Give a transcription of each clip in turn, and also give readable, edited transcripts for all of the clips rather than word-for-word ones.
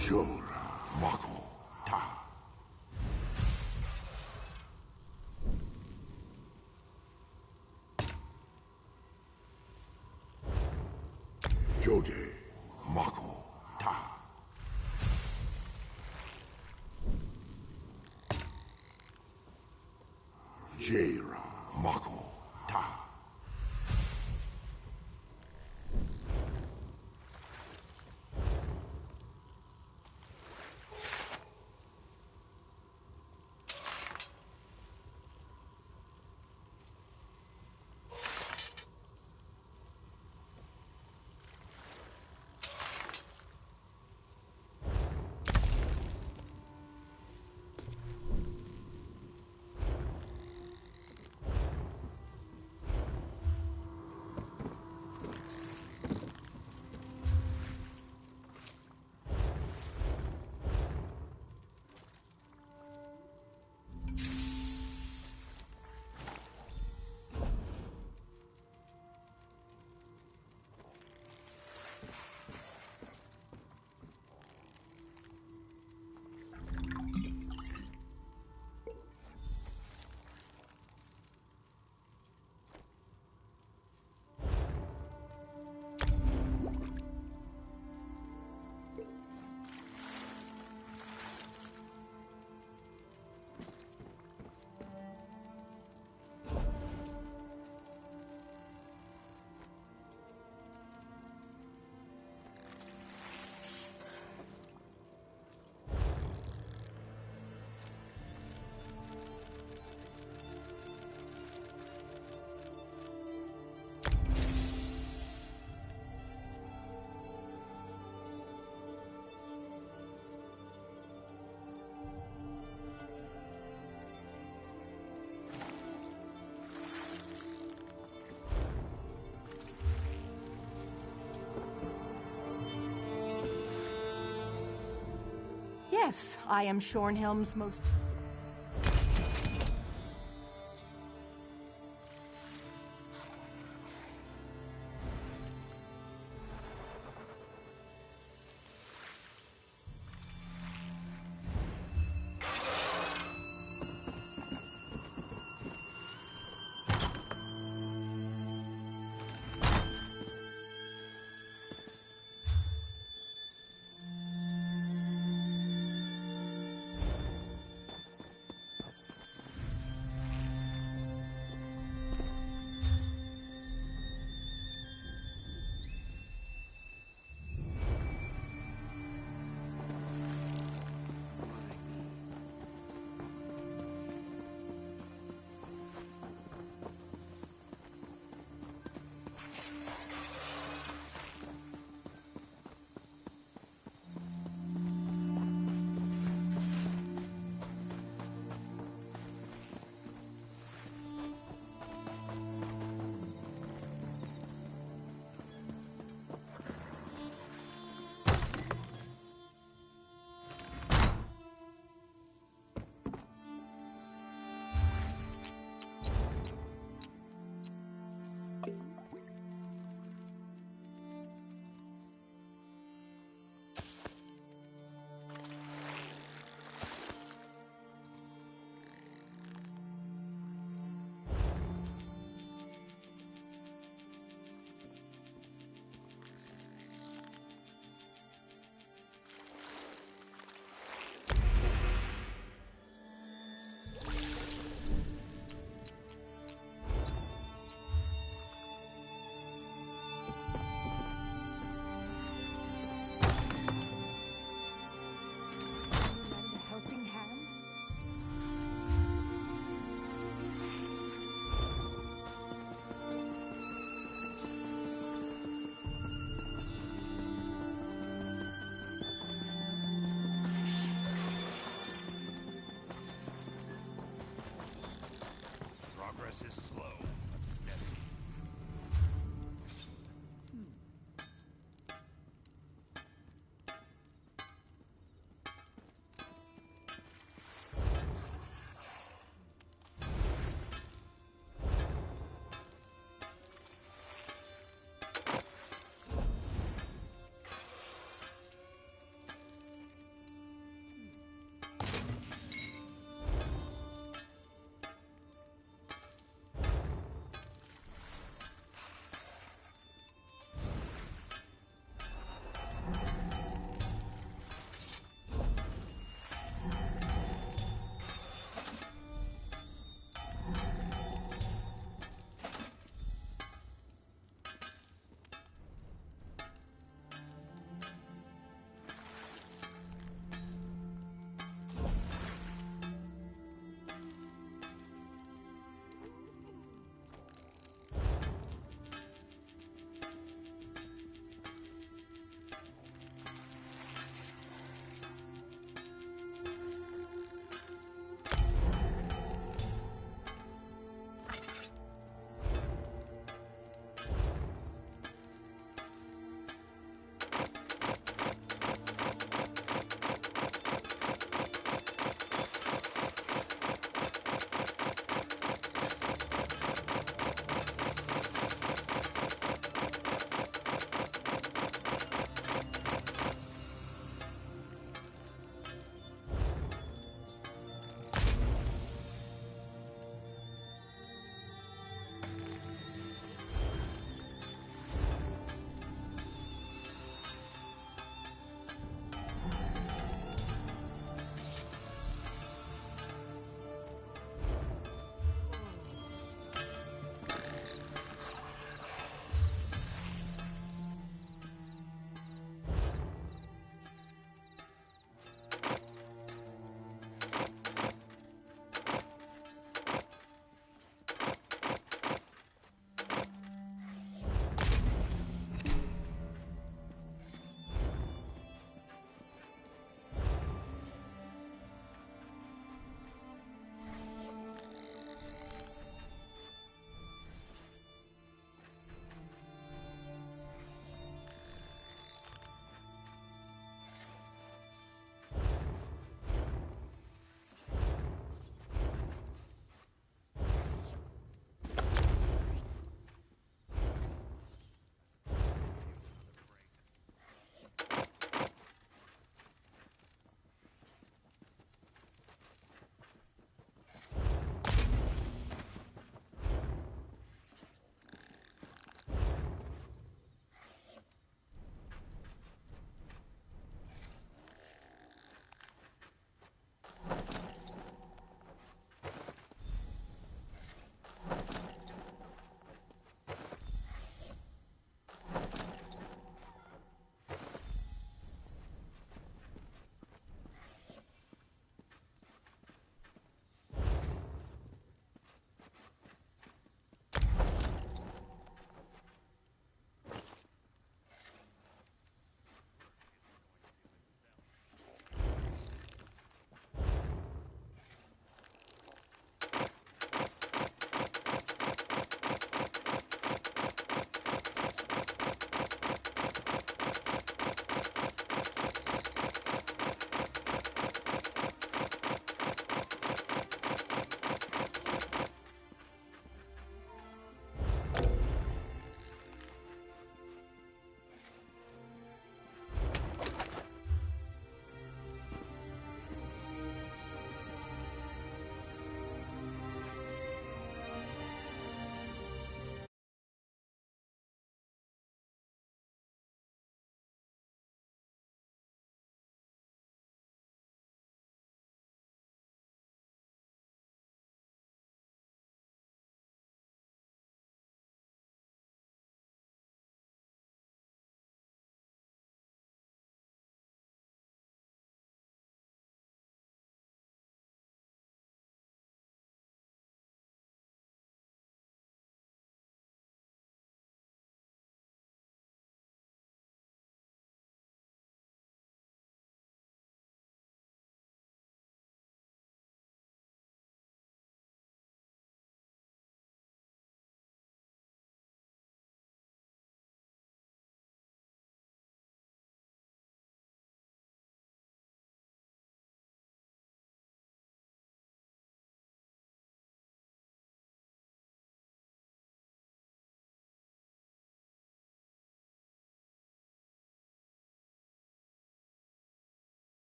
Jora Mako Ta. Jode Mako Ta. Jaira Mako Ta. Yes, I am Shornhelm's most...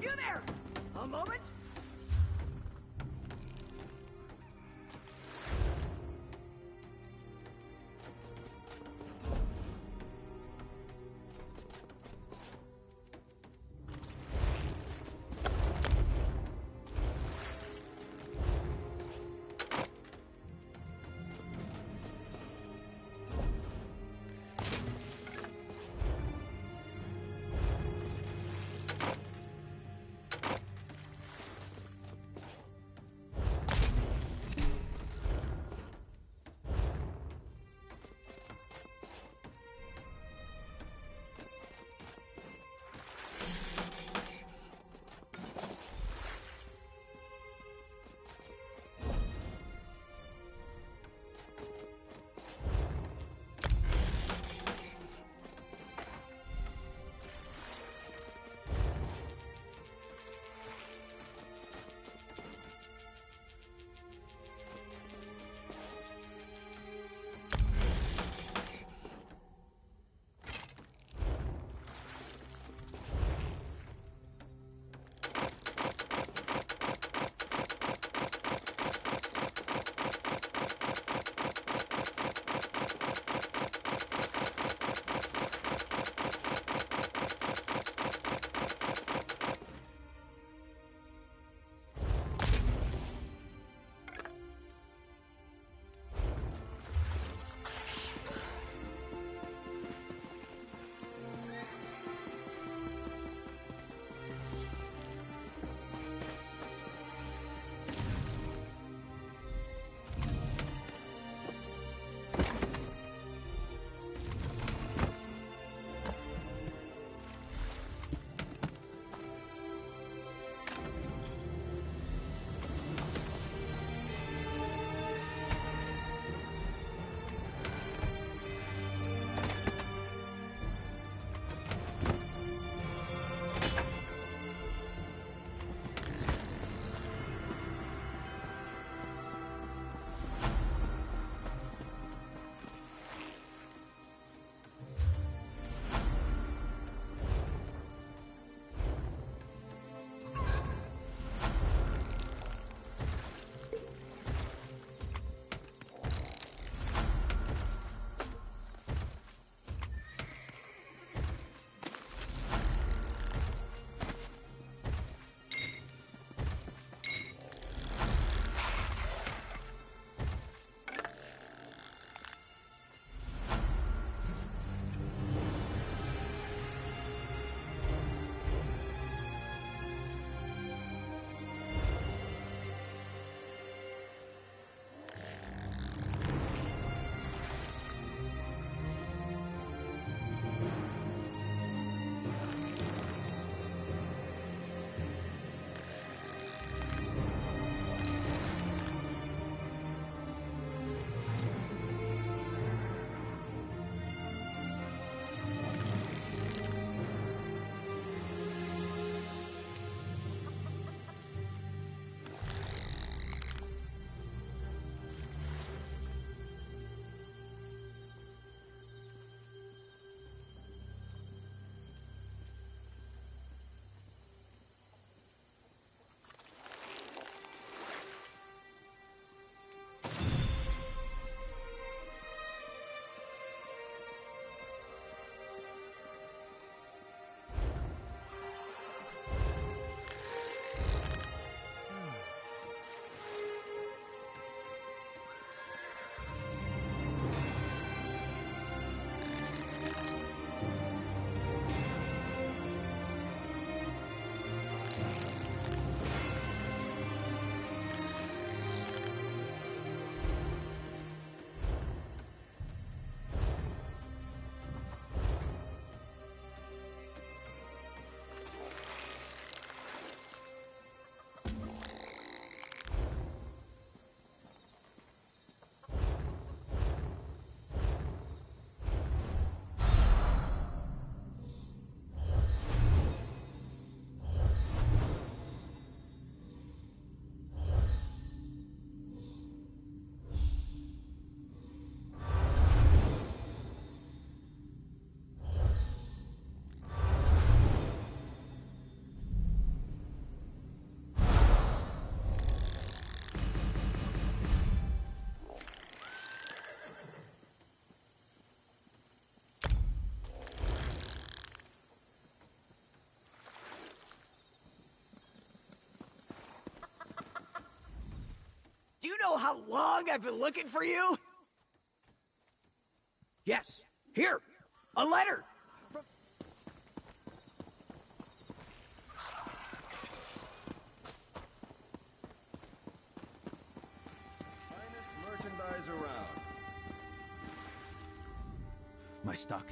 You there! A moment? how long I've been looking for you? Yes, here, a letter. Finest merchandise around. My stock.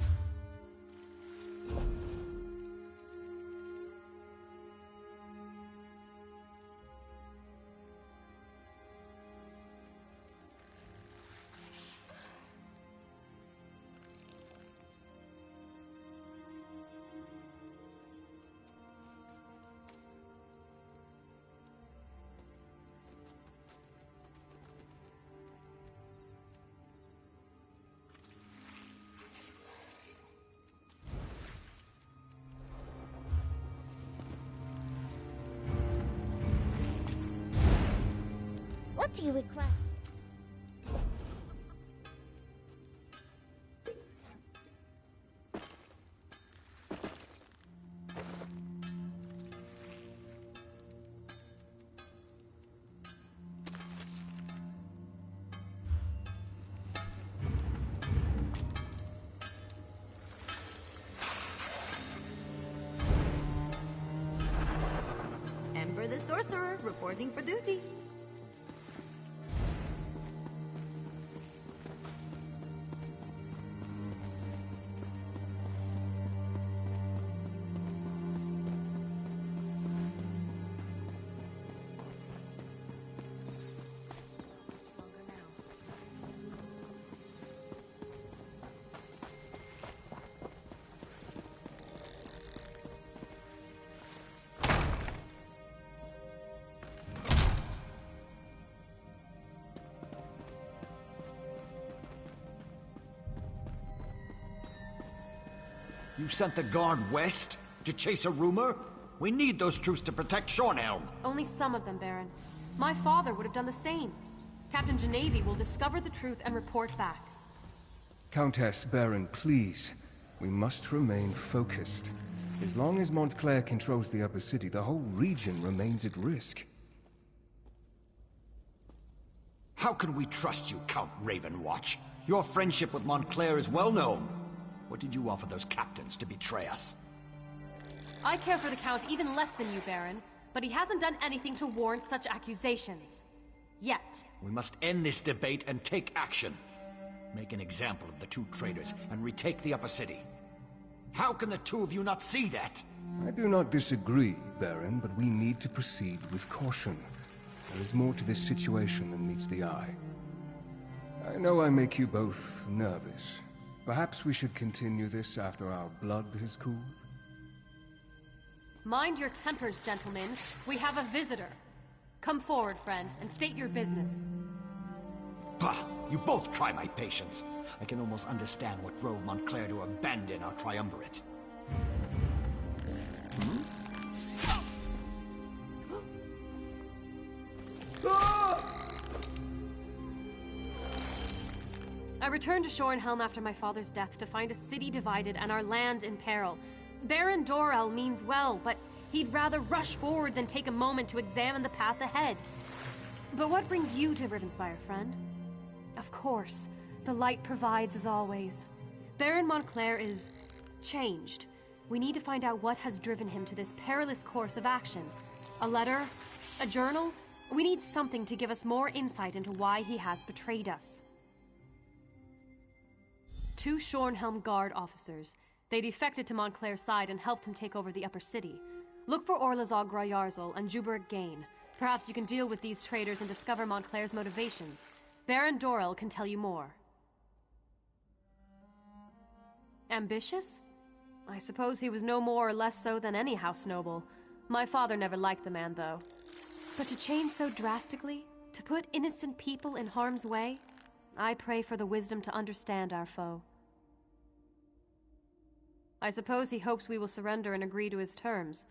What do you require? Ember the Sorcerer, reporting for duty. You sent the guard west to chase a rumor? We need those troops to protect Shornhelm. Only some of them, Baron. My father would have done the same. Captain Genevieve will discover the truth and report back. Countess, Baron, please. We must remain focused. As long as Montclair controls the upper city, the whole region remains at risk. How can we trust you, Count Ravenwatch? Your friendship with Montclair is well known. What did you offer those captains to betray us? I care for the Count even less than you, Baron, but he hasn't done anything to warrant such accusations. Yet. We must end this debate and take action. Make an example of the two traitors and retake the upper city. How can the two of you not see that? I do not disagree, Baron, but we need to proceed with caution. There is more to this situation than meets the eye. I know I make you both nervous. Perhaps we should continue this after our blood has cooled? Mind your tempers, gentlemen. We have a visitor. Come forward, friend, and state your business. Bah! You both try my patience. I can almost understand what drove Montclair to abandon our triumvirate. I returned to Shornhelm after my father's death to find a city divided and our land in peril. Baron Dorell means well, but he'd rather rush forward than take a moment to examine the path ahead. But what brings you to Rivenspire, friend? Of course, the light provides as always. Baron Montclair is changed. We need to find out what has driven him to this perilous course of action. A letter? A journal? We need something to give us more insight into why he has betrayed us. 2 Shornhelm Guard officers. They defected to Montclair's side and helped him take over the upper city. Look for Orlazog Grayarzal and Juberg Gain. Perhaps you can deal with these traitors and discover Montclair's motivations. Baron Dorell can tell you more. Ambitious? I suppose he was no more or less so than any house noble. My father never liked the man, though. But to change so drastically? To put innocent people in harm's way? I pray for the wisdom to understand our foe. I suppose he hopes we will surrender and agree to his terms.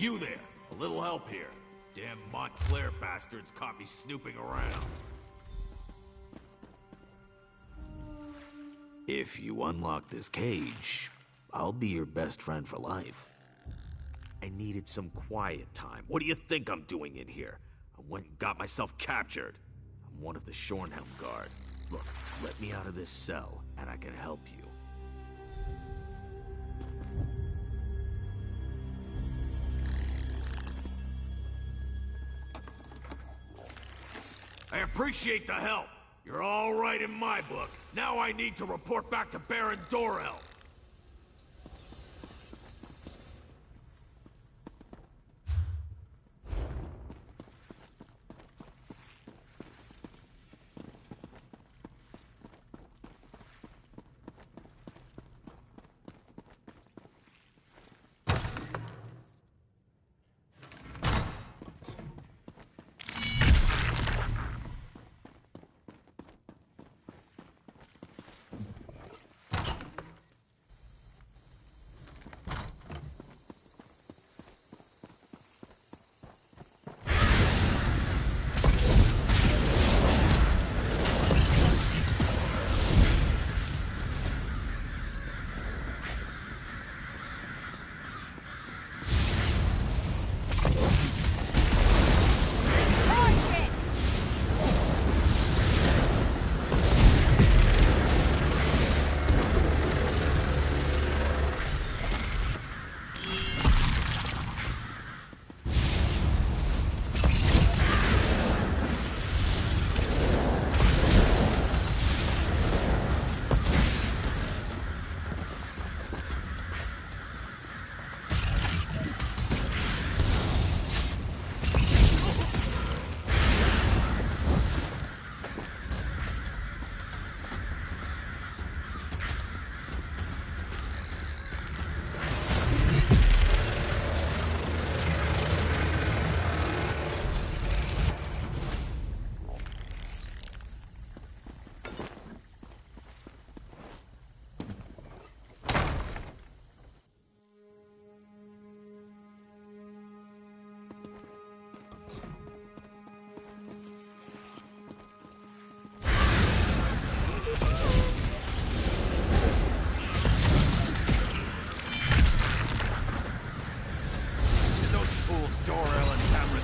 You there. A little help here. Damn Montclair bastards caught me snooping around. If you unlock this cage, I'll be your best friend for life. I needed some quiet time. What do you think I'm doing in here? I went and got myself captured. I'm one of the Shornhelm Guard. Look, let me out of this cell, and I can help you. I appreciate the help. You're all right in my book. Now I need to report back to Baron Dorel.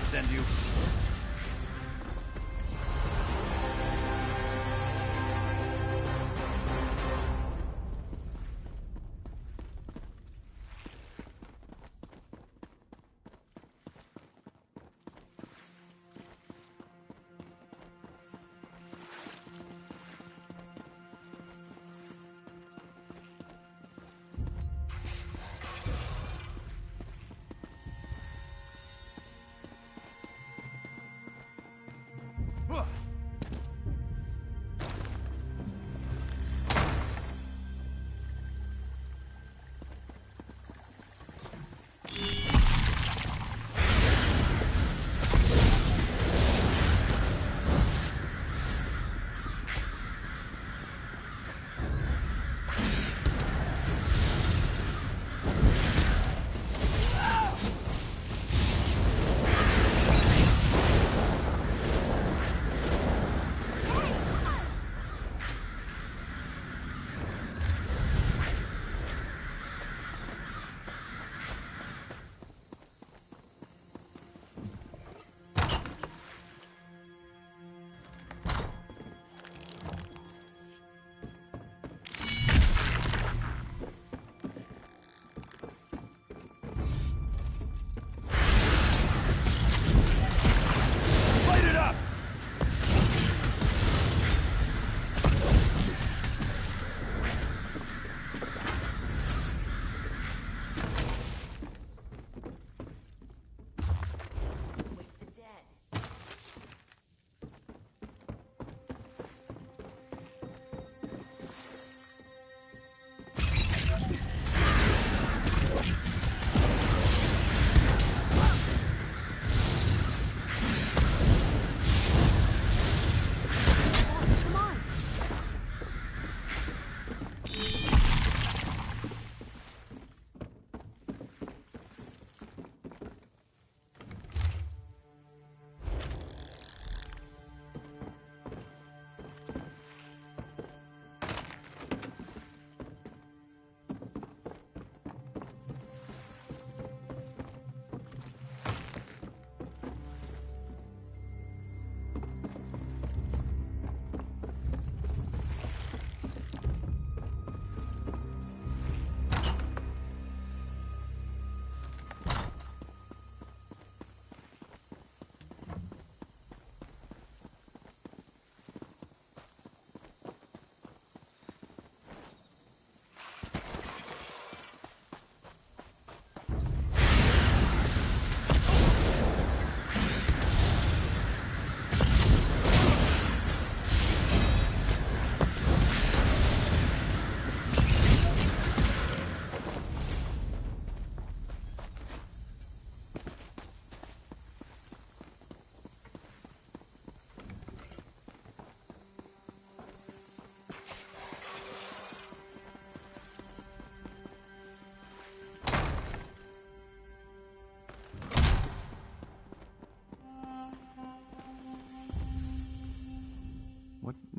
send you.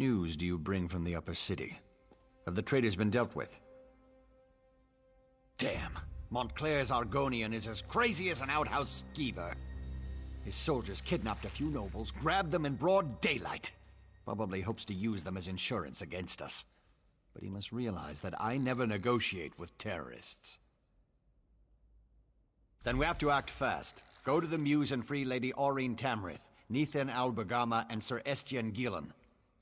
news do you bring from the upper city? Have the traitors been dealt with? Damn. Montclair's Argonian is as crazy as an outhouse skeever. His soldiers kidnapped a few nobles, grabbed them in broad daylight. Probably hopes to use them as insurance against us. But he must realize that I never negotiate with terrorists. Then we have to act fast. Go to the Muse and free Lady Aurene Tamrith, Nethan Albergama, and Sir Estienne Gillen.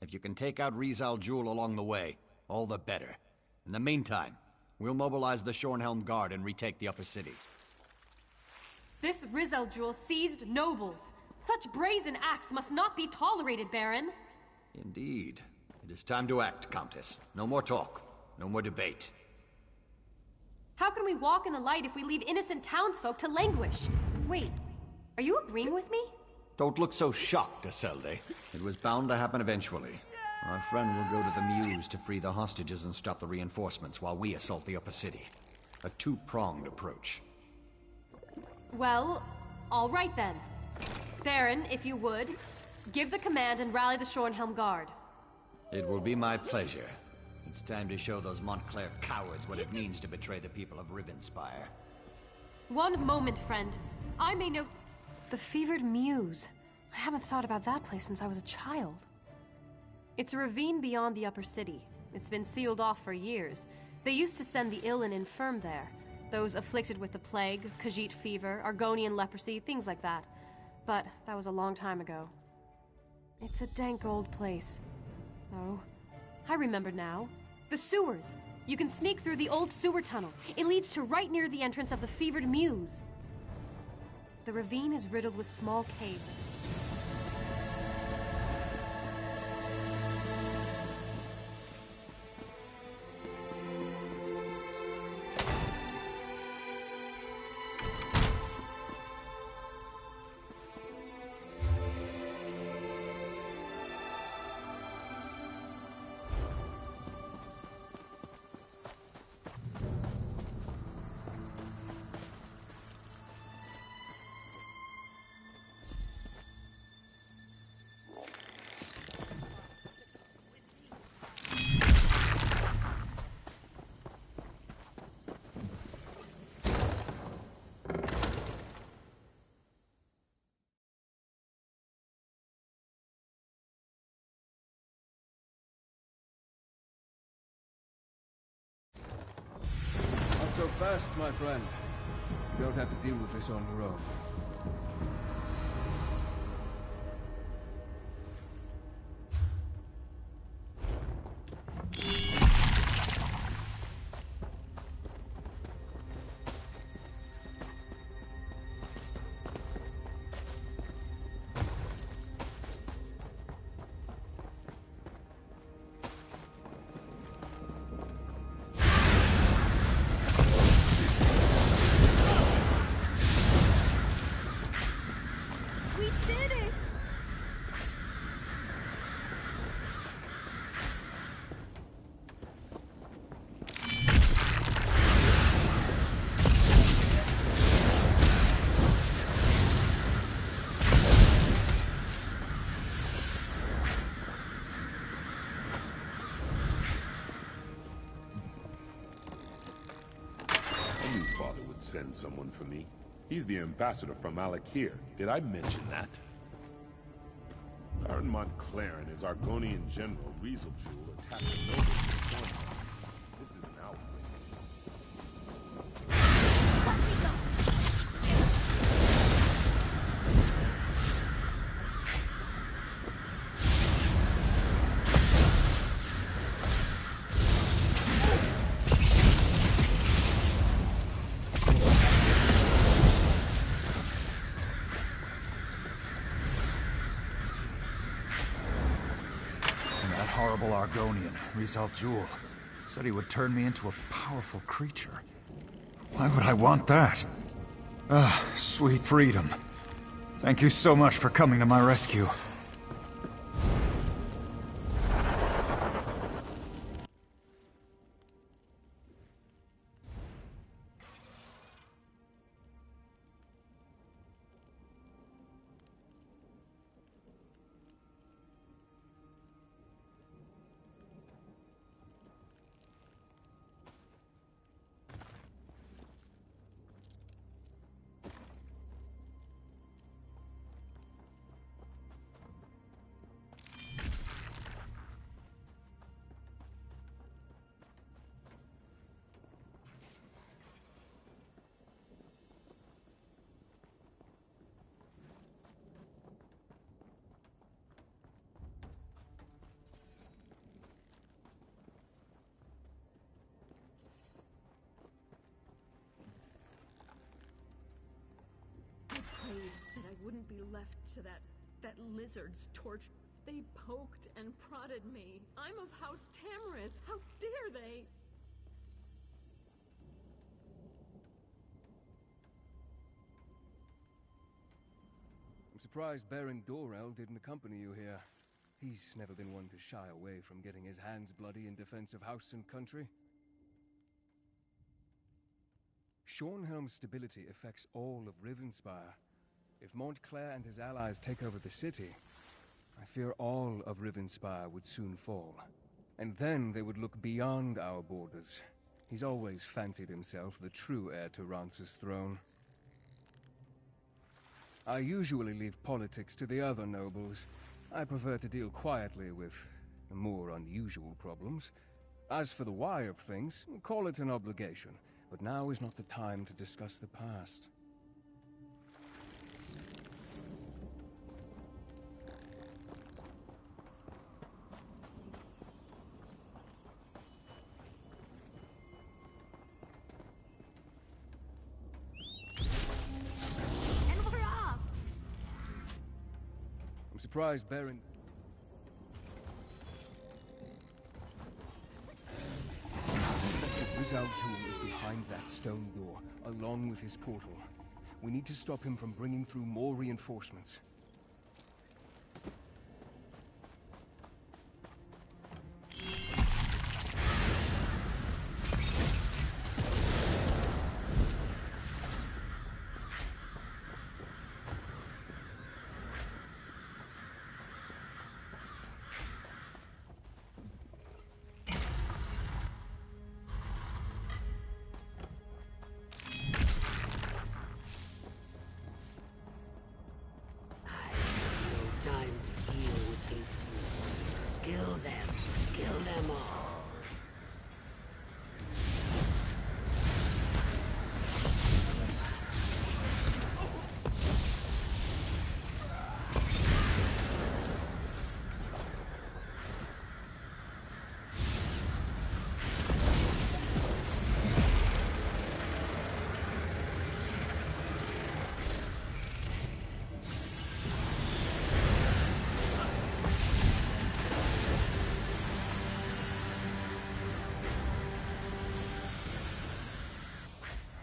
If you can take out Rizal Jewel along the way, all the better. In the meantime, we'll mobilize the Shornhelm Guard and retake the upper city. This Rizal Jewel seized nobles. Such brazen acts must not be tolerated, Baron. Indeed. It is time to act, Countess. No more talk. No more debate. How can we walk in the light if we leave innocent townsfolk to languish? Wait, are you agreeing with me? Don't look so shocked, Isolde. It was bound to happen eventually. Our friend will go to the Muse to free the hostages and stop the reinforcements while we assault the upper city. A two-pronged approach. Well, all right then. Baron, if you would, give the command and rally the Shornhelm Guard. It will be my pleasure. It's time to show those Montclair cowards what it means to betray the people of Rivenspire. One moment, friend. I may know... The Fevered Muse. I haven't thought about that place since I was a child. It's a ravine beyond the upper city. It's been sealed off for years. They used to send the ill and infirm there. Those afflicted with the plague, Khajiit fever, Argonian leprosy, things like that. But that was a long time ago. It's a dank old place. Oh, I remember now. The sewers! You can sneak through the old sewer tunnel. It leads to right near the entrance of the Fevered Muse. The ravine is riddled with small caves. Not so fast, my friend. You don't have to deal with this on your own. Send someone for me. He's the ambassador from Alakir. Did I mention that? Baron Montclair and his Argonian general, Rizal Jewel, attacked the nobles in Cornwall. This is an outrage. Horrible Argonian, Rizal Jewel, said he would turn me into a powerful creature. Why would I want that? Ah, sweet freedom. Thank you so much for coming to my rescue. prayed that I wouldn't be left to that lizard's torture. They poked and prodded me. I'm of House Tamrith. How dare they? I'm surprised Baron Dorel didn't accompany you here. He's never been one to shy away from getting his hands bloody in defense of house and country. Shornhelm's stability affects all of Rivenspire. If Montclair and his allies take over the city, I fear all of Rivenspire would soon fall. And then they would look beyond our borders. He's always fancied himself the true heir to Rance's throne. I usually leave politics to the other nobles. I prefer to deal quietly with more unusual problems. As for the why of things, call it an obligation. But now is not the time to discuss the past. And we're off! I'm surprised Baron... Rizal Jul is behind that stone door, along with his portal. We need to stop him from bringing through more reinforcements. Kill them all.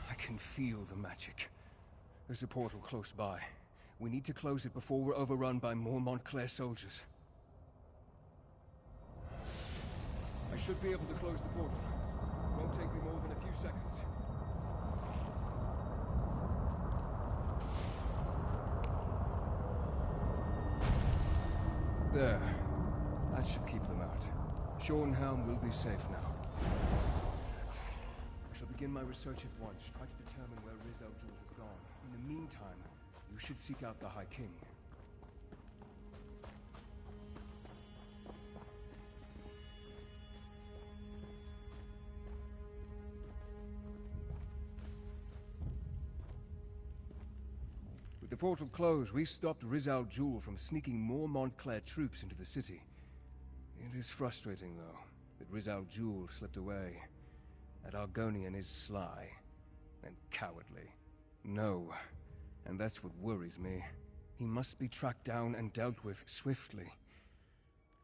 I can feel the magic. There's a portal close by. We need to close it before we're overrun by more Montclair soldiers. I should be able to close the portal. Won't take me more than a few seconds. There. That should keep them out. Shornhelm will be safe now. I shall begin my research at once. Try to determine where Rizal Jul has gone. In the meantime, you should seek out the High King. With the portal closed, we stopped Rizal Jul from sneaking more Montclair troops into the city. It is frustrating, though, that Rizal Jul slipped away. That Argonian is sly and cowardly. No, and that's what worries me. He must be tracked down and dealt with swiftly.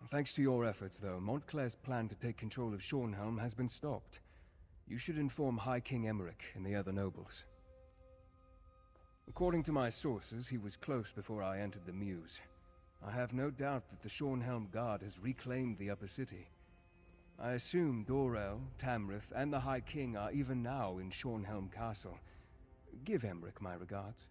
Thanks to your efforts, though, Montclair's plan to take control of Shornhelm has been stopped. You should inform High King Emmerich and the other nobles. According to my sources, he was close before I entered the Mews. I have no doubt that the Shornhelm Guard has reclaimed the upper city. I assume Dorel, Tamrith, and the High King are even now in Shornhelm Castle. Give Emmerich my regards.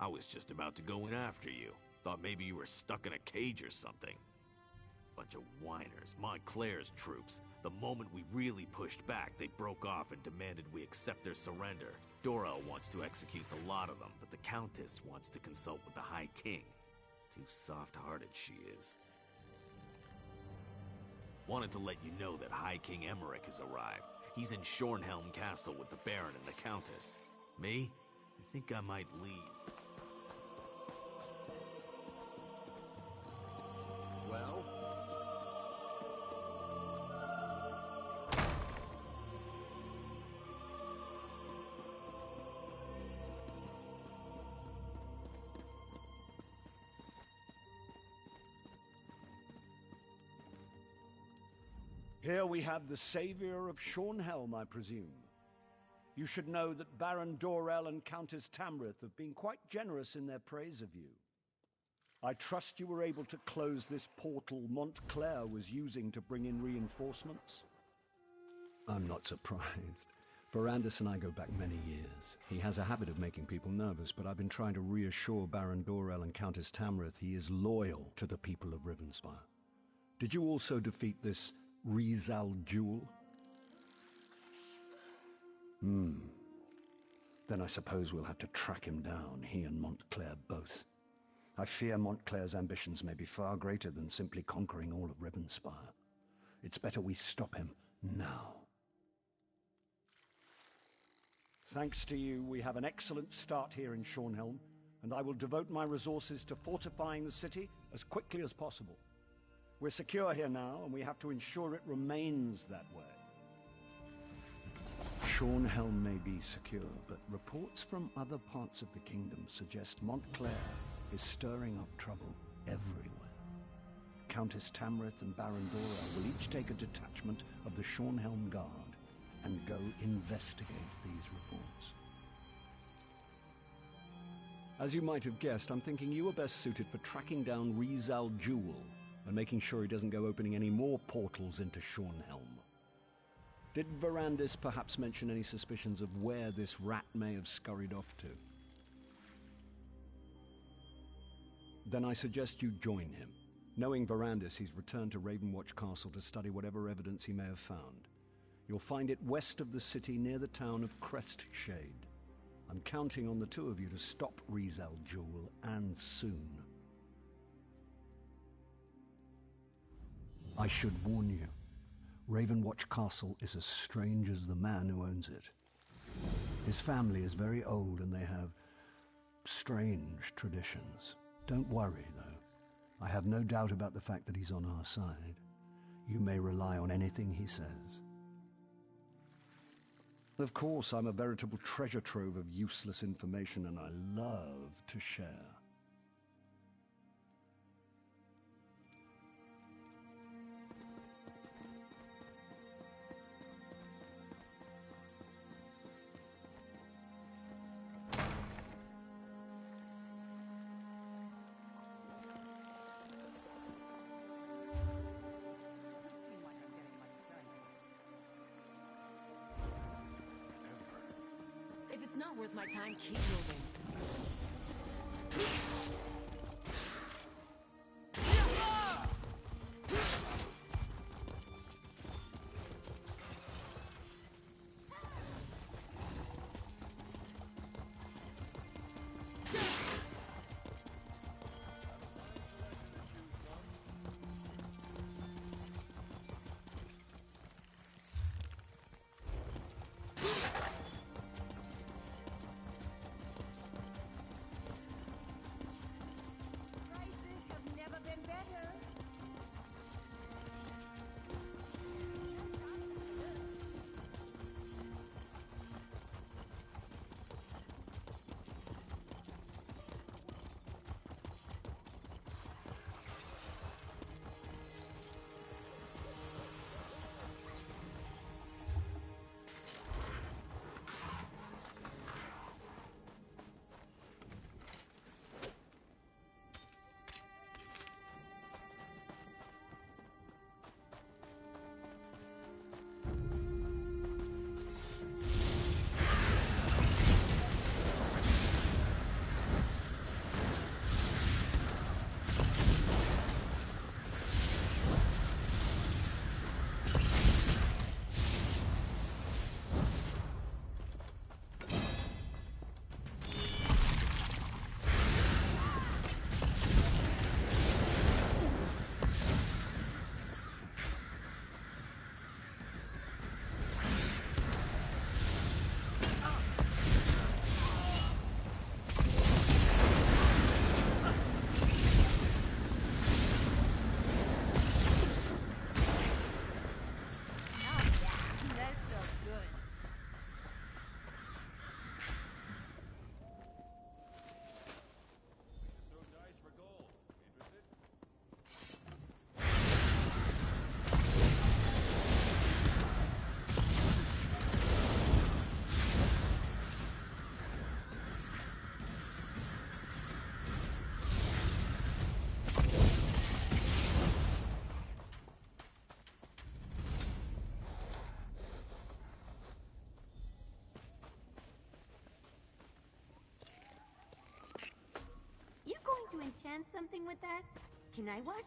I was just about to go in after you. Thought maybe you were stuck in a cage or something. Bunch of whiners, Montclair's troops. The moment we really pushed back, they broke off and demanded we accept their surrender. Dorel wants to execute the lot of them, but the Countess wants to consult with the High King. Too soft-hearted she is. Wanted to let you know that High King Emmerich has arrived. He's in Shornhelm Castle with the Baron and the Countess. Me? I think I might leave. Well? Here we have the savior of Shornhelm, I presume. You should know that Baron Dorel and Countess Tamrith have been quite generous in their praise of you. I trust you were able to close this portal Montclair was using to bring in reinforcements? I'm not surprised. Verandis and I go back many years. He has a habit of making people nervous, but I've been trying to reassure Baron Dorel and Countess Tamrith he is loyal to the people of Rivenspire. Did you also defeat this Rizal Jewel? Then I suppose we'll have to track him down, he and Montclair both. I fear Montclair's ambitions may be far greater than simply conquering all of Rivenspire. It's better we stop him now. Thanks to you, we have an excellent start here in Shornhelm, and I will devote my resources to fortifying the city as quickly as possible. We're secure here now, and we have to ensure it remains that way. Shornhelm may be secure, but reports from other parts of the kingdom suggest Montclair is stirring up trouble everywhere. Countess Tamrith and Baron Dorel will each take a detachment of the Shornhelm Guard and go investigate these reports. As you might have guessed, I'm thinking you are best suited for tracking down Rizal Jewel and making sure he doesn't go opening any more portals into Shornhelm. Did Verandis perhaps mention any suspicions of where this rat may have scurried off to? Then I suggest you join him. Knowing Verandis, he's returned to Ravenwatch Castle to study whatever evidence he may have found. You'll find it west of the city near the town of Crestshade. I'm counting on the two of you to stop Rizal Jewel, and soon. I should warn you, Ravenwatch Castle is as strange as the man who owns it. His family is very old and they have strange traditions. Don't worry, though. I have no doubt about the fact that he's on our side. You may rely on anything he says. Of course, I'm a veritable treasure trove of useless information, and I love to share. If it's not worth my time, keep moving. chance something with that? Can I watch?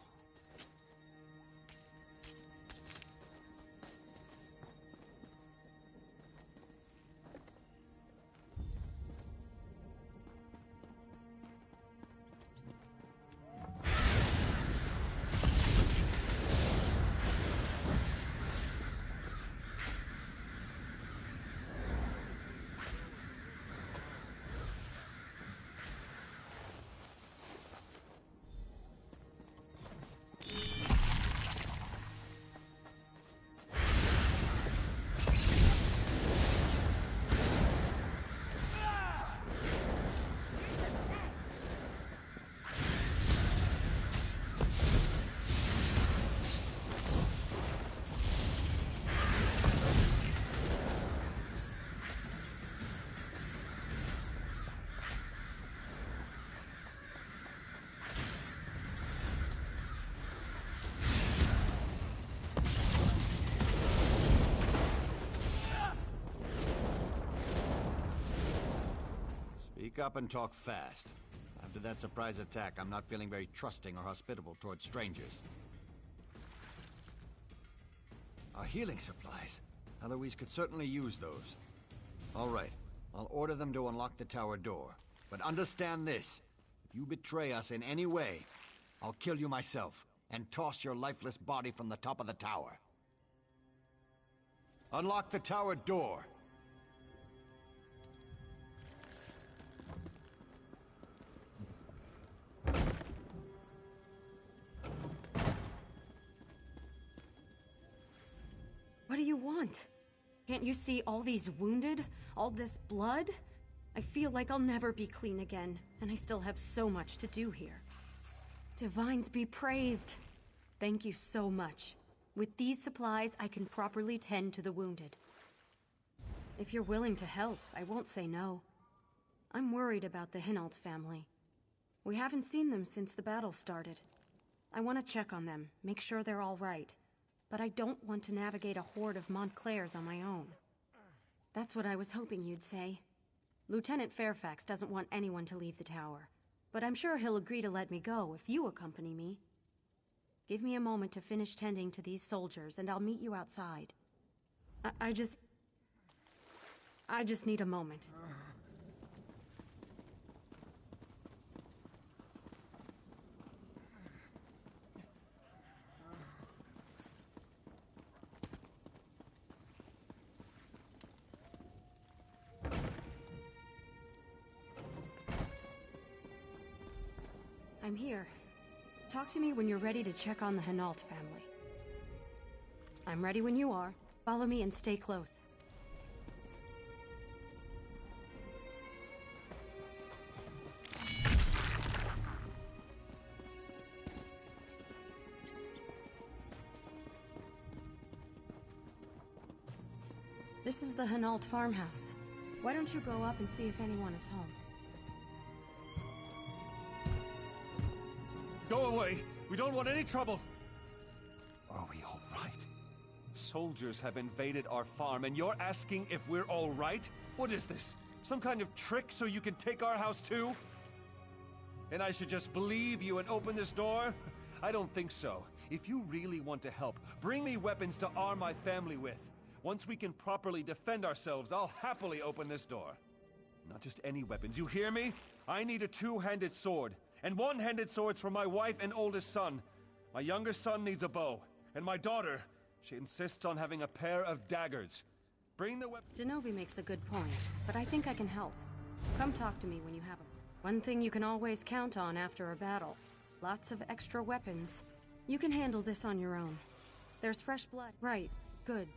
Speak up and talk fast. After that surprise attack, I'm not feeling very trusting or hospitable towards strangers. Our healing supplies. Eloise could certainly use those. All right, I'll order them to unlock the tower door. But understand this. If you betray us in any way, I'll kill you myself and toss your lifeless body from the top of the tower. Unlock the tower door. What do you want? Can't you see all these wounded? All this blood? I feel like I'll never be clean again, and I still have so much to do here. Divines be praised. Thank you so much. With these supplies, I can properly tend to the wounded. If you're willing to help, I won't say no. I'm worried about the Hinault family. We haven't seen them since the battle started. I want to check on them, make sure they're all right. But I don't want to navigate a horde of Montclairs on my own. That's what I was hoping you'd say. Lieutenant Fairfax doesn't want anyone to leave the tower, but I'm sure he'll agree to let me go if you accompany me. Give me a moment to finish tending to these soldiers, and I'll meet you outside. I just need a moment. I'm here. Talk to me when you're ready to check on the Hinault family. I'm ready when you are. Follow me and stay close. This is the Hinault farmhouse. Why don't you go up and see if anyone is home? Go away! We don't want any trouble! Are we all right? Soldiers have invaded our farm, and you're asking if we're all right? What is this? Some kind of trick so you can take our house too? And I should just believe you and open this door? I don't think so. If you really want to help, bring me weapons to arm my family with. Once we can properly defend ourselves, I'll happily open this door. Not just any weapons, you hear me? I need a two-handed sword. And one-handed swords for my wife and oldest son. My younger son needs a bow. And my daughter, she insists on having a pair of daggers. Bring the weapon. Genovi makes a good point, but I think I can help. Come talk to me when you have them. One thing you can always count on after a battle. Lots of extra weapons. You can handle this on your own. There's fresh blood. Right. Good.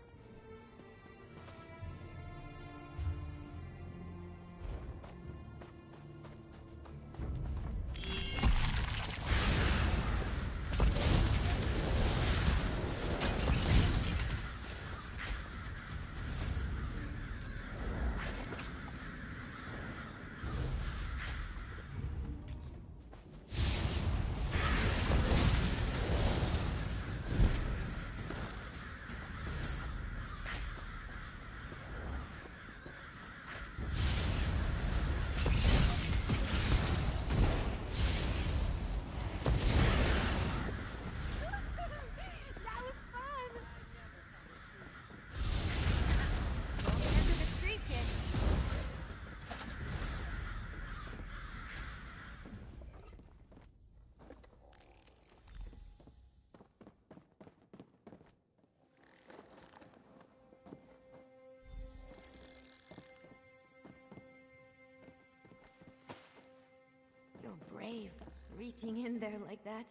reaching in there like that.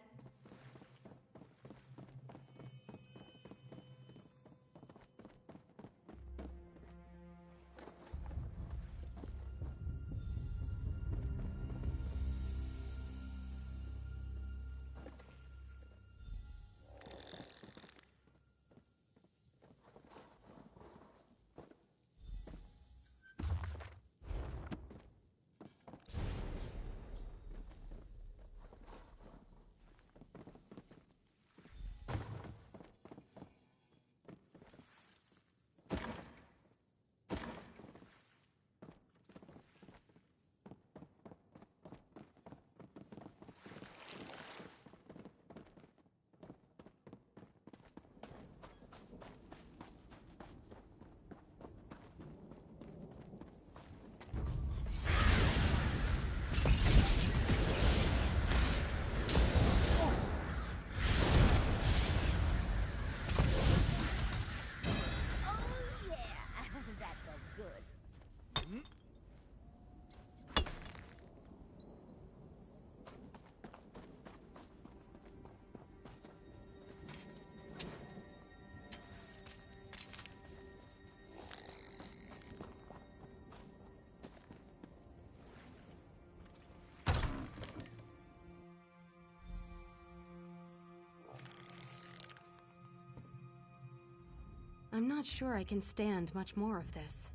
I'm not sure I can stand much more of this.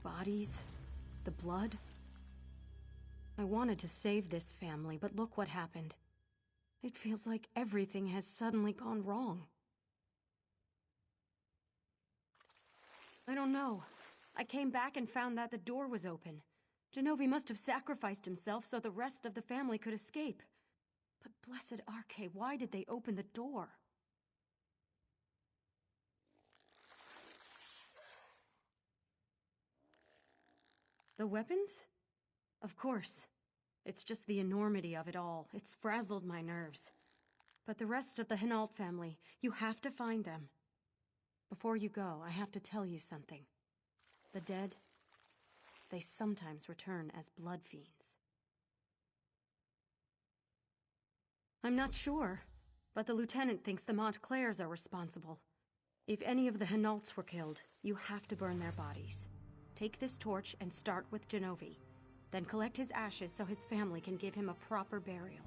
Bodies, the blood. I wanted to save this family, but look what happened. It feels like everything has suddenly gone wrong. I don't know. I came back and found that the door was open. Genovi must have sacrificed himself so the rest of the family could escape. But blessed Arche, why did they open the door? The weapons? Of course. It's just the enormity of it all. It's frazzled my nerves. But the rest of the Hinault family, you have to find them. Before you go, I have to tell you something. The dead, they sometimes return as blood fiends. I'm not sure, but the lieutenant thinks the Montclairs are responsible. If any of the Hinaults were killed, you have to burn their bodies. Take this torch and start with Genovi. Then collect his ashes so his family can give him a proper burial.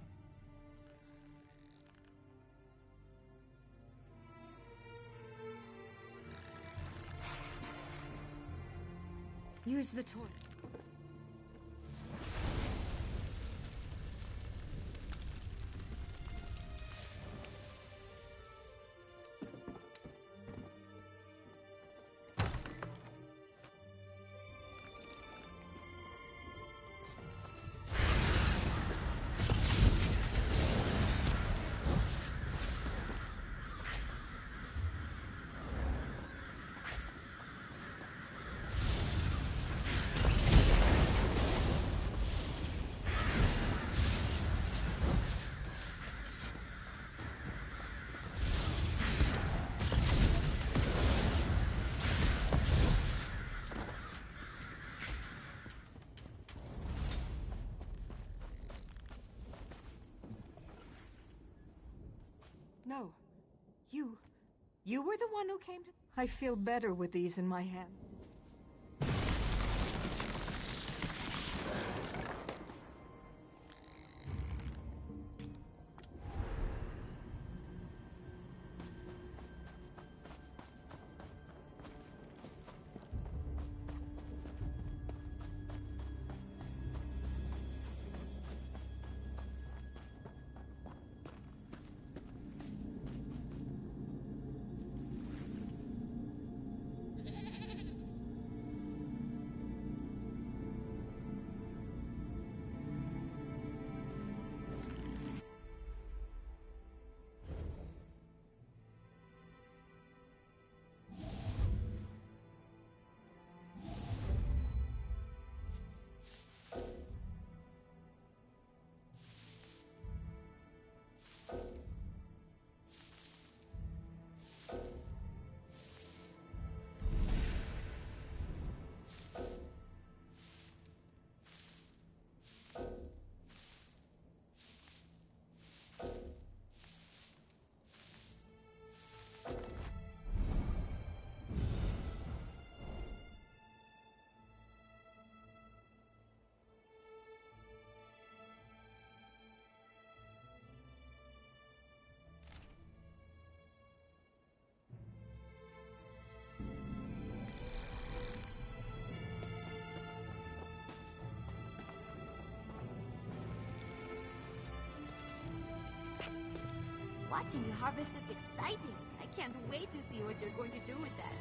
Use the torch. No. You were the one who came to... I feel better with these in my hand. Watching you harvest is exciting. I can't wait to see what you're going to do with that.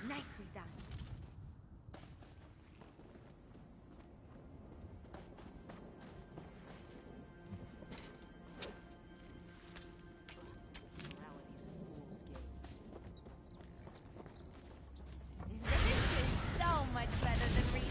Nicely done. This is so much better than reading.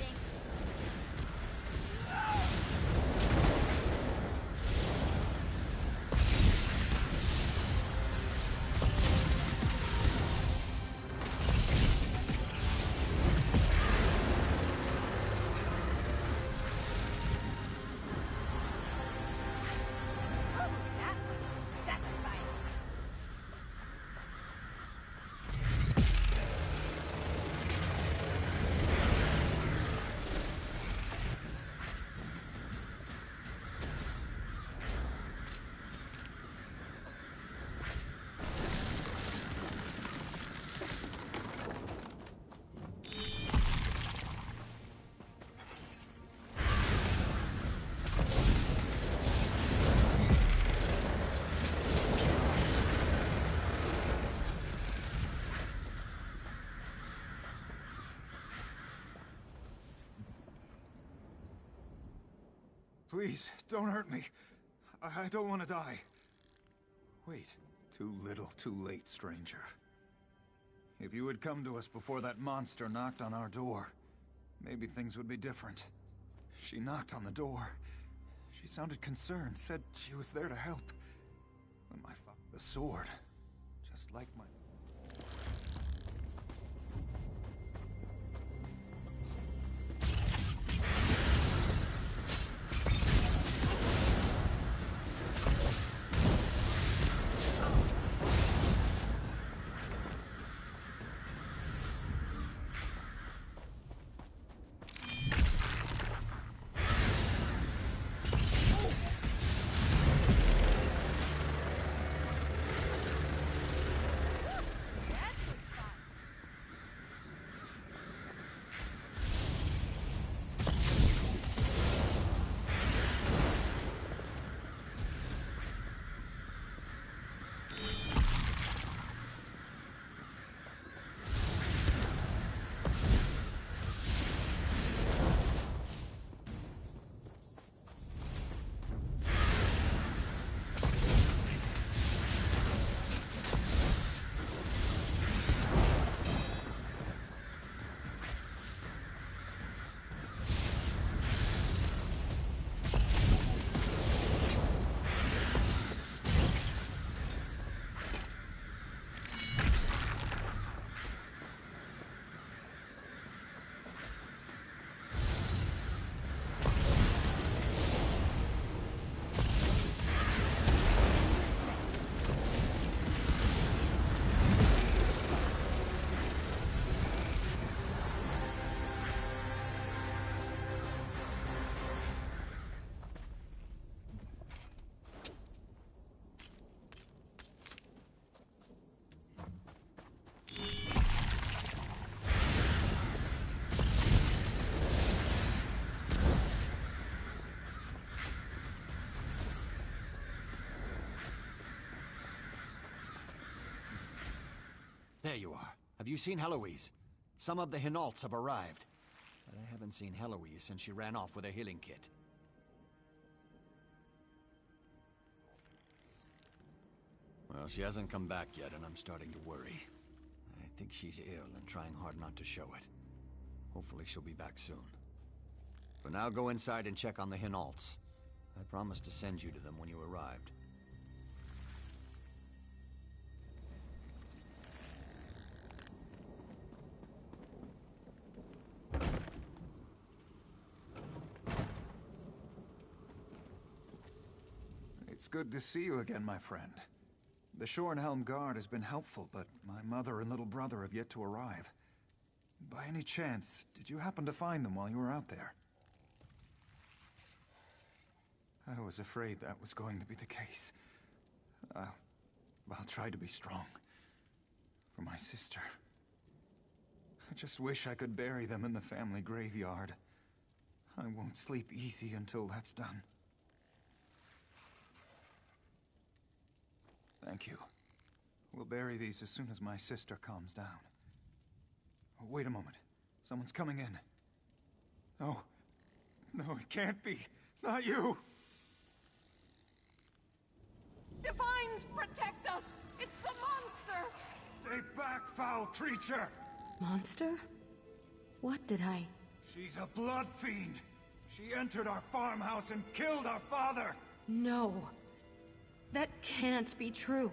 Please, don't hurt me. I don't want to die. Wait. Too little, too late, stranger. If you had come to us before that monster knocked on our door, maybe things would be different. She knocked on the door. She sounded concerned, said she was there to help. When the sword, just like my... There you are. Have you seen Heloise? Some of the Hinaults have arrived. But I haven't seen Heloise since she ran off with a healing kit. Well, she hasn't come back yet, and I'm starting to worry. I think she's ill and trying hard not to show it. Hopefully she'll be back soon. For now, go inside and check on the Hinaults. I promised to send you to them when you arrived. It's good to see you again, my friend. The Shornhelm Guard has been helpful, but my mother and little brother have yet to arrive. By any chance, did you happen to find them while you were out there? I was afraid that was going to be the case. I'll try to be strong. For my sister. I just wish I could bury them in the family graveyard. I won't sleep easy until that's done. Thank you. We'll bury these as soon as my sister calms down. Oh, wait a moment. Someone's coming in. No. No, it can't be. Not you! Divines, protect us! It's the monster! Stay back, foul creature! Monster? What did I... She's a blood fiend! She entered our farmhouse and killed our father! No. That can't be true.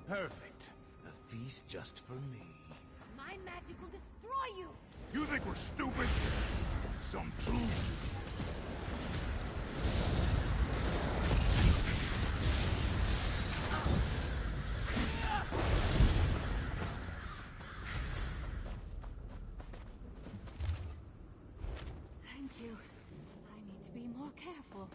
Perfect. A feast just for me. My magic will destroy you! You think we're stupid? Some food. Thank you. I need to be more careful.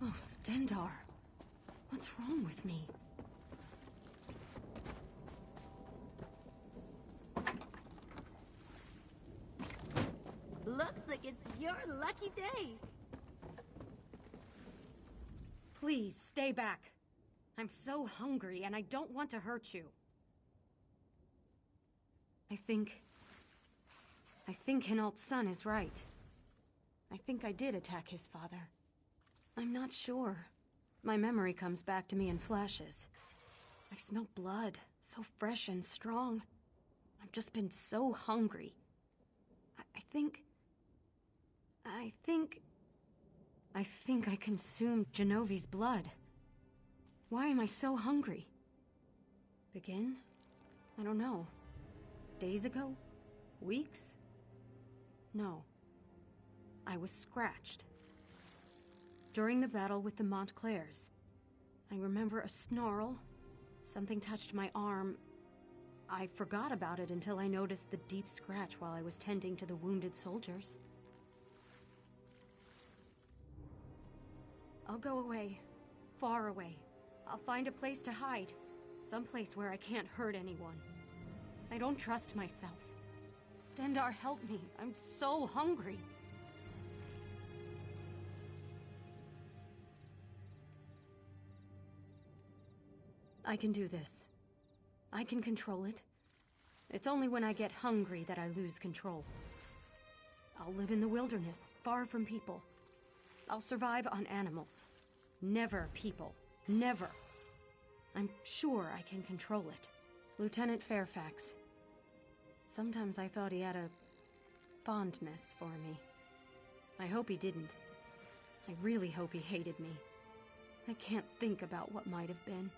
Oh, Stendar. What's wrong with me? Looks like it's your lucky day. Please, stay back. I'm so hungry, and I don't want to hurt you. I think Hinault's son is right. I think I did attack his father. I'm not sure. My memory comes back to me in flashes. I smell blood, so fresh and strong. I've just been so hungry. I think I consumed Genovi's blood. Why am I so hungry? Begin? I don't know. Days ago? Weeks? No. I was scratched. During the battle with the Montclairs. I remember a snarl. Something touched my arm. I forgot about it until I noticed the deep scratch while I was tending to the wounded soldiers. I'll go away. Far away. I'll find a place to hide. Someplace where I can't hurt anyone. I don't trust myself. Stendarr, help me. I'm so hungry. I can do this. I can control it. It's only when I get hungry that I lose control. I'll live in the wilderness, far from people. I'll survive on animals. Never people. Never. I'm sure I can control it. Lieutenant Fairfax. Sometimes I thought he had a fondness for me. I hope he didn't. I really hope he hated me. I can't think about what might have been.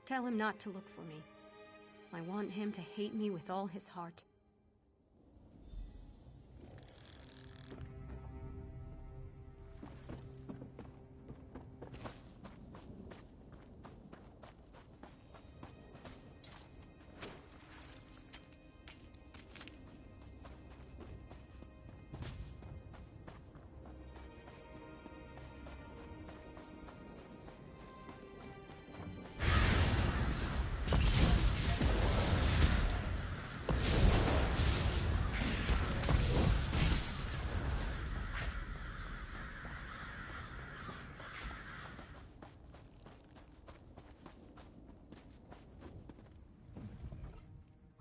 Tell him not to look for me. I want him to hate me with all his heart.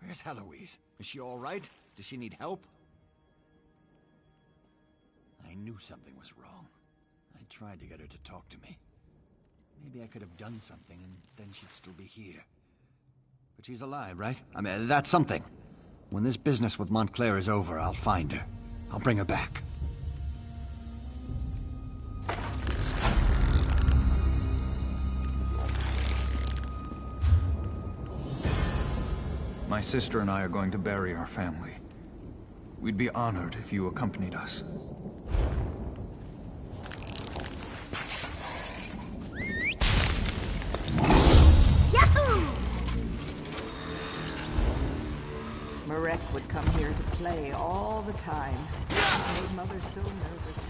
Where's Heloise? Is she all right? Does she need help? I knew something was wrong. I tried to get her to talk to me. Maybe I could have done something, and then she'd still be here. But she's alive, right? I mean, that's something. When this business with Montclair is over, I'll find her. I'll bring her back. My sister and I are going to bury our family. We'd be honored if you accompanied us. Yahoo! Marek would come here to play all the time. It made Mother so nervous.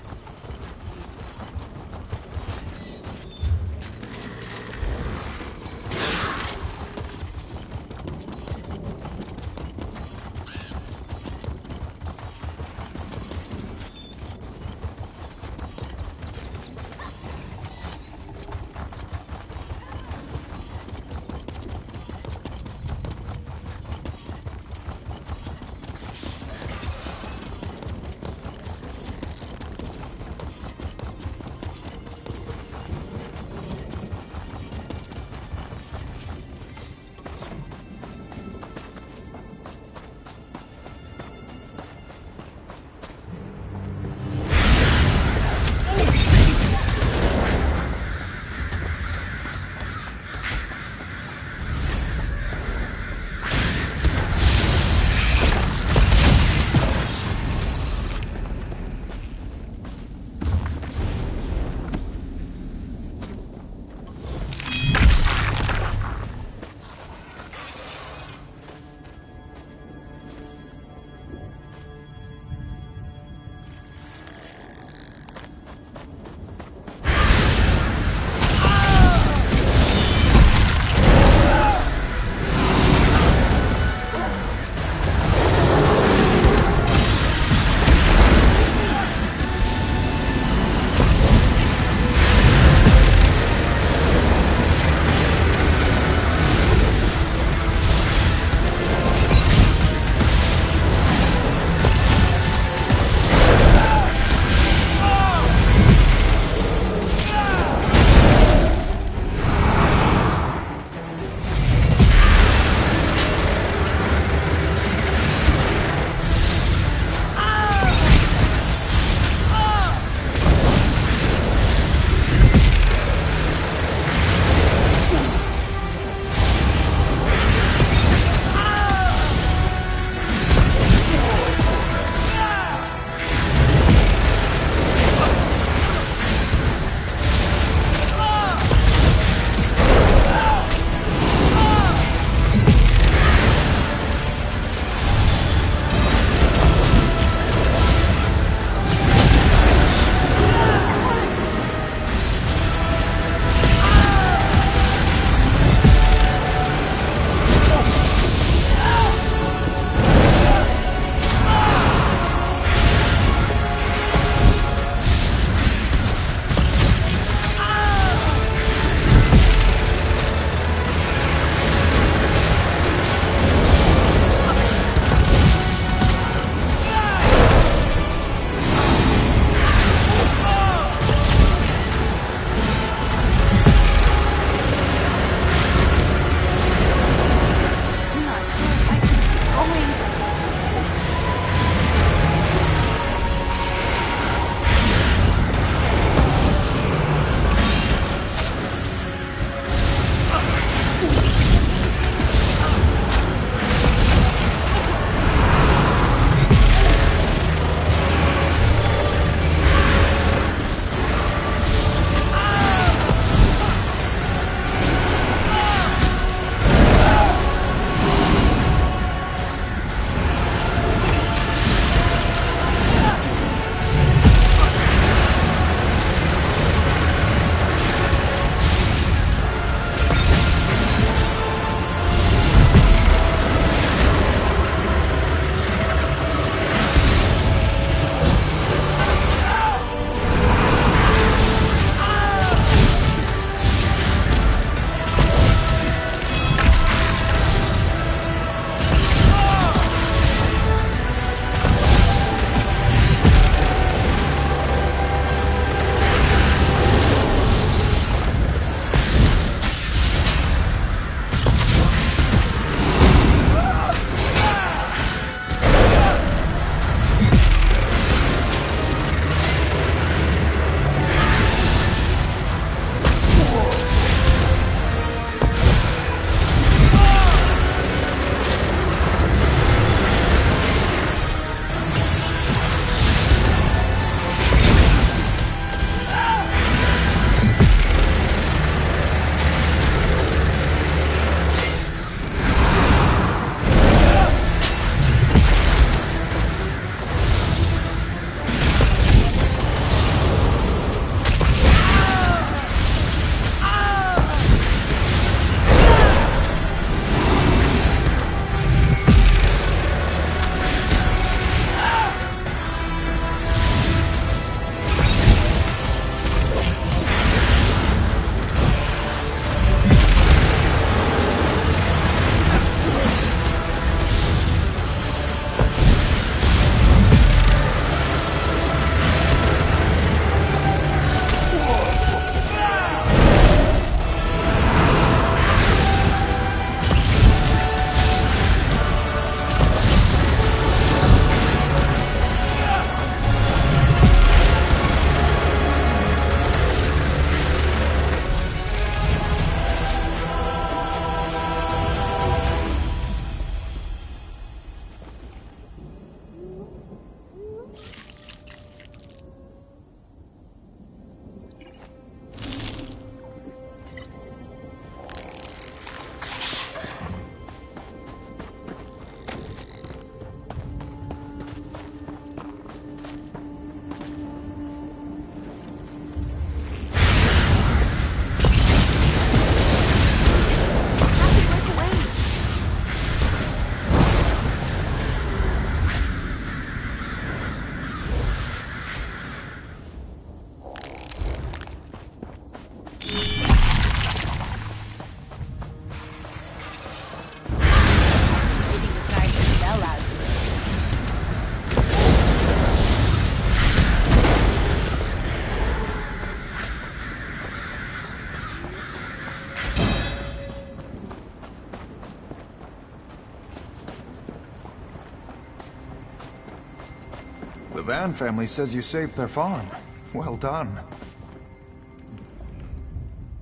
Van family says you saved their farm. Well done.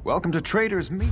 Welcome to Trader's Meet.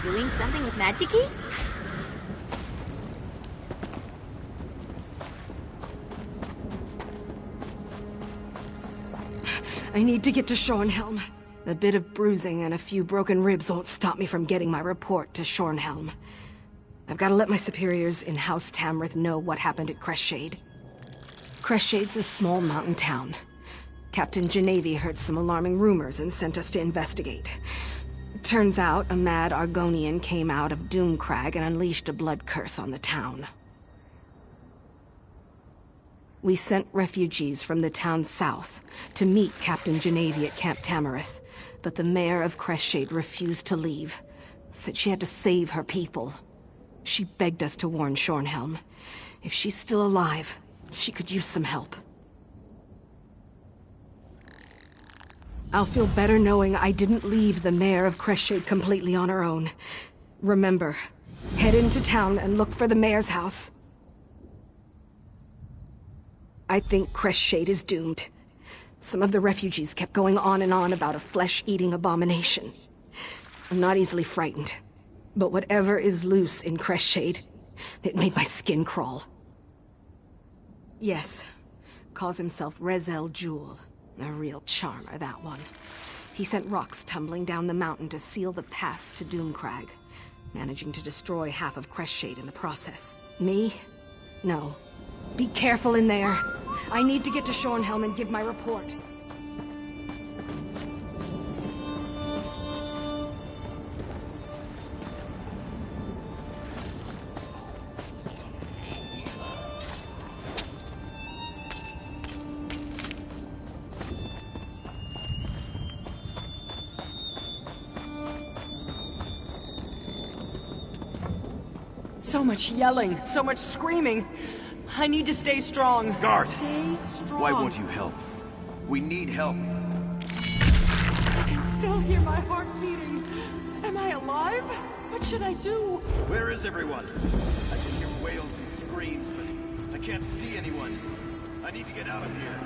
Doing something with magic-y? I need to get to Shornhelm. A bit of bruising and a few broken ribs won't stop me from getting my report to Shornhelm. I've got to let my superiors in House Tamrith know what happened at Crestshade. Crestshades a small mountain town. Captain Genevieve heard some alarming rumors and sent us to investigate. Turns out a mad Argonian came out of Doomcrag and unleashed a blood curse on the town. We sent refugees from the town south to meet Captain Genevieve at Camp Tamrith, but the mayor of Crestshade refused to leave. Said she had to save her people. She begged us to warn Shornhelm. If she's still alive, she could use some help. I'll feel better knowing I didn't leave the mayor of Crestshade completely on her own. Remember, head into town and look for the mayor's house. I think Crestshade is doomed. Some of the refugees kept going on and on about a flesh-eating abomination. I'm not easily frightened, but whatever is loose in Crestshade, it made my skin crawl. Yes, calls himself Rezel Jewel. A real charmer, that one. He sent rocks tumbling down the mountain to seal the pass to Doomcrag, managing to destroy half of Crestshade in the process. Me? No. Be careful in there. I need to get to Shornhelm and give my report. So much yelling, so much screaming. I need to stay strong. Guard! Stay strong. Why won't you help? We need help. I can still hear my heart beating. Am I alive? What should I do? Where is everyone? I can hear wails and screams, but I can't see anyone. I need to get out of here.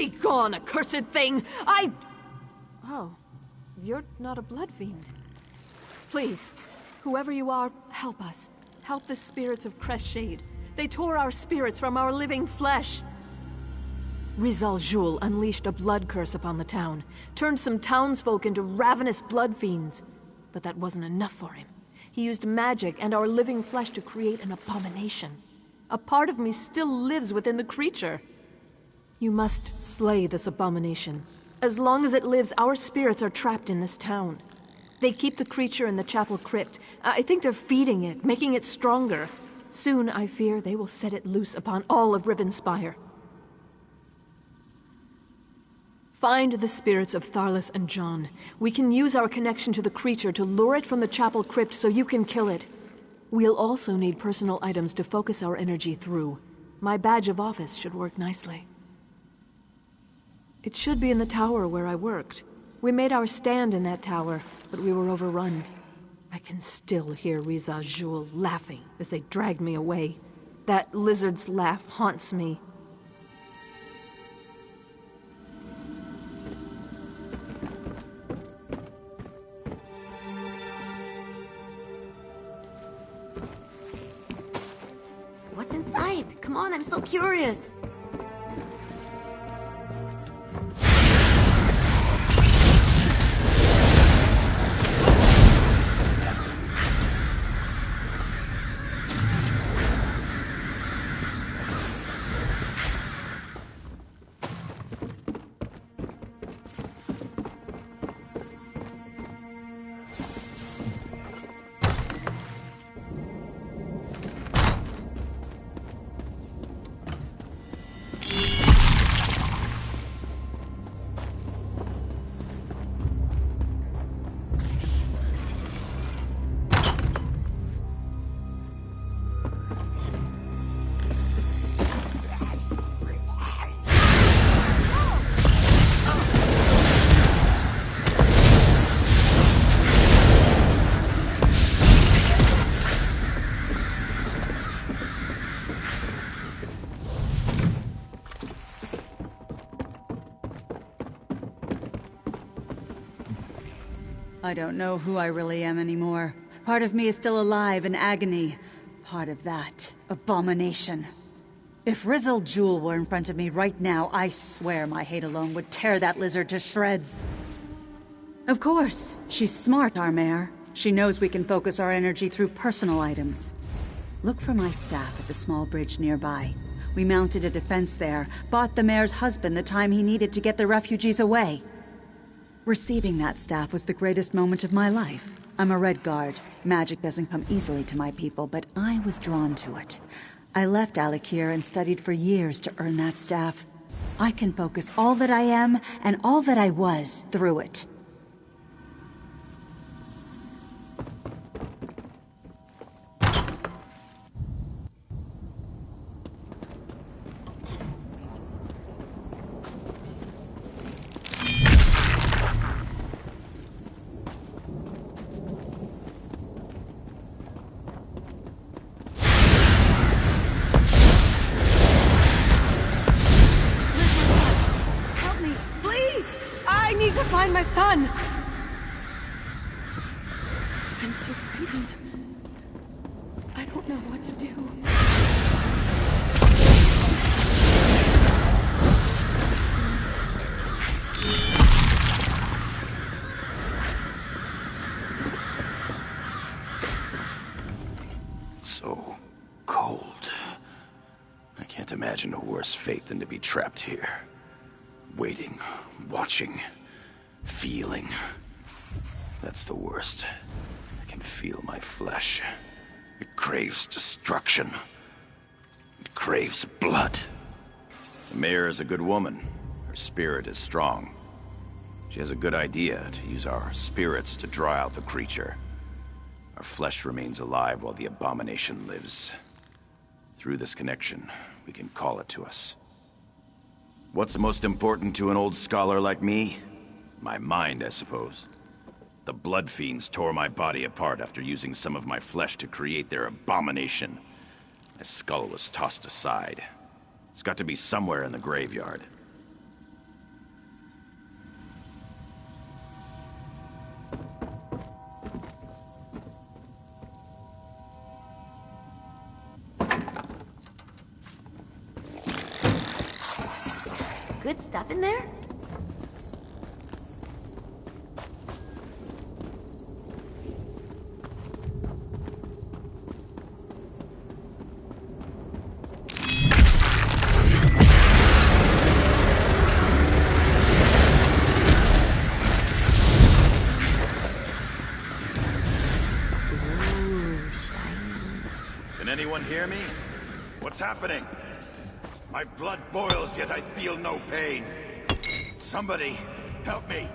Be gone, accursed thing! Oh, you're not a blood fiend. Please, whoever you are, help us. Help the spirits of Crestshade. They tore our spirits from our living flesh. Rizal Jul unleashed a blood curse upon the town, turned some townsfolk into ravenous blood fiends. But that wasn't enough for him. He used magic and our living flesh to create an abomination. A part of me still lives within the creature. You must slay this abomination. As long as it lives, our spirits are trapped in this town. They keep the creature in the chapel crypt. I think they're feeding it, making it stronger. Soon, I fear, they will set it loose upon all of Rivenspire. Find the spirits of Tharlas and John. We can use our connection to the creature to lure it from the chapel crypt so you can kill it. We'll also need personal items to focus our energy through. My badge of office should work nicely. It should be in the tower where I worked. We made our stand in that tower, but we were overrun. I can still hear Riza Jul laughing as they dragged me away. That lizard's laugh haunts me. What's inside? Come on, I'm so curious. I don't know who I really am anymore. Part of me is still alive in agony. Part of that abomination. If Rizal Jul were in front of me right now, I swear my hate alone would tear that lizard to shreds. Of course, she's smart, our mayor. She knows we can focus our energy through personal items. Look for my staff at the small bridge nearby. We mounted a defense there, bought the mayor's husband the time he needed to get the refugees away. Receiving that staff was the greatest moment of my life. I'm a Red Guard. Magic doesn't come easily to my people, but I was drawn to it. I left Alakir and studied for years to earn that staff. I can focus all that I am and all that I was through it. Find my son! I'm so frightened. I don't know what to do. So cold. I can't imagine a worse fate than to be trapped here. Waiting, watching. Feeling. That's the worst. I can feel my flesh. It craves destruction. It craves blood. The mayor is a good woman. Her spirit is strong. She has a good idea to use our spirits to draw out the creature. Our flesh remains alive while the abomination lives. Through this connection, we can call it to us. What's most important to an old scholar like me? My mind, I suppose. The blood fiends tore my body apart after using some of my flesh to create their abomination. My skull was tossed aside. It's got to be somewhere in the graveyard. good stuff in there? Can anyone hear me? What's happening? My blood boils, yet I feel no pain. Somebody, help me.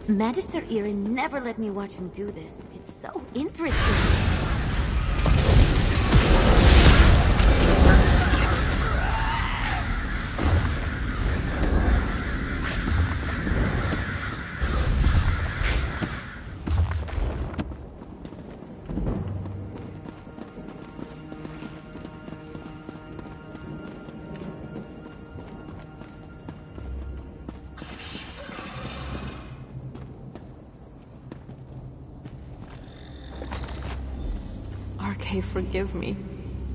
Magister Irin never let me watch him do this. It's so interesting. Forgive me.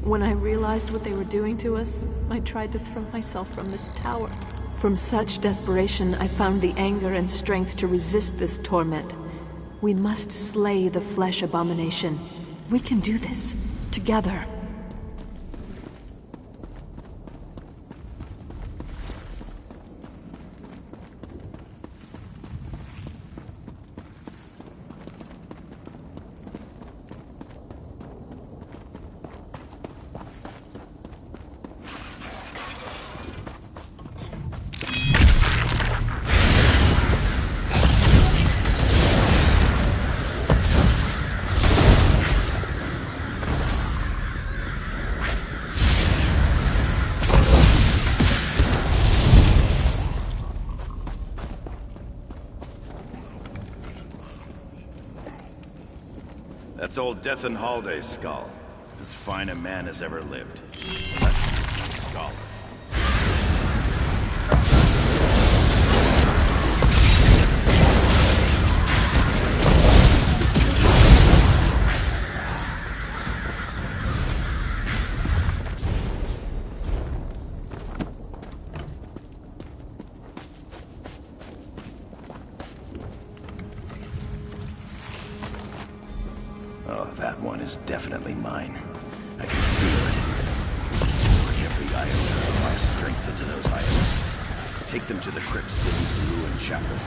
When I realized what they were doing to us, I tried to throw myself from this tower. From such desperation, I found the anger and strength to resist this torment. We must slay the flesh abomination. We can do this, together. That's old Death and Halday's skull. As fine a man as ever lived. That's a scholar. Definitely mine. I can feel it. Work every iota of my strength into those items. Take them to the crypts beneath the ruined chapel.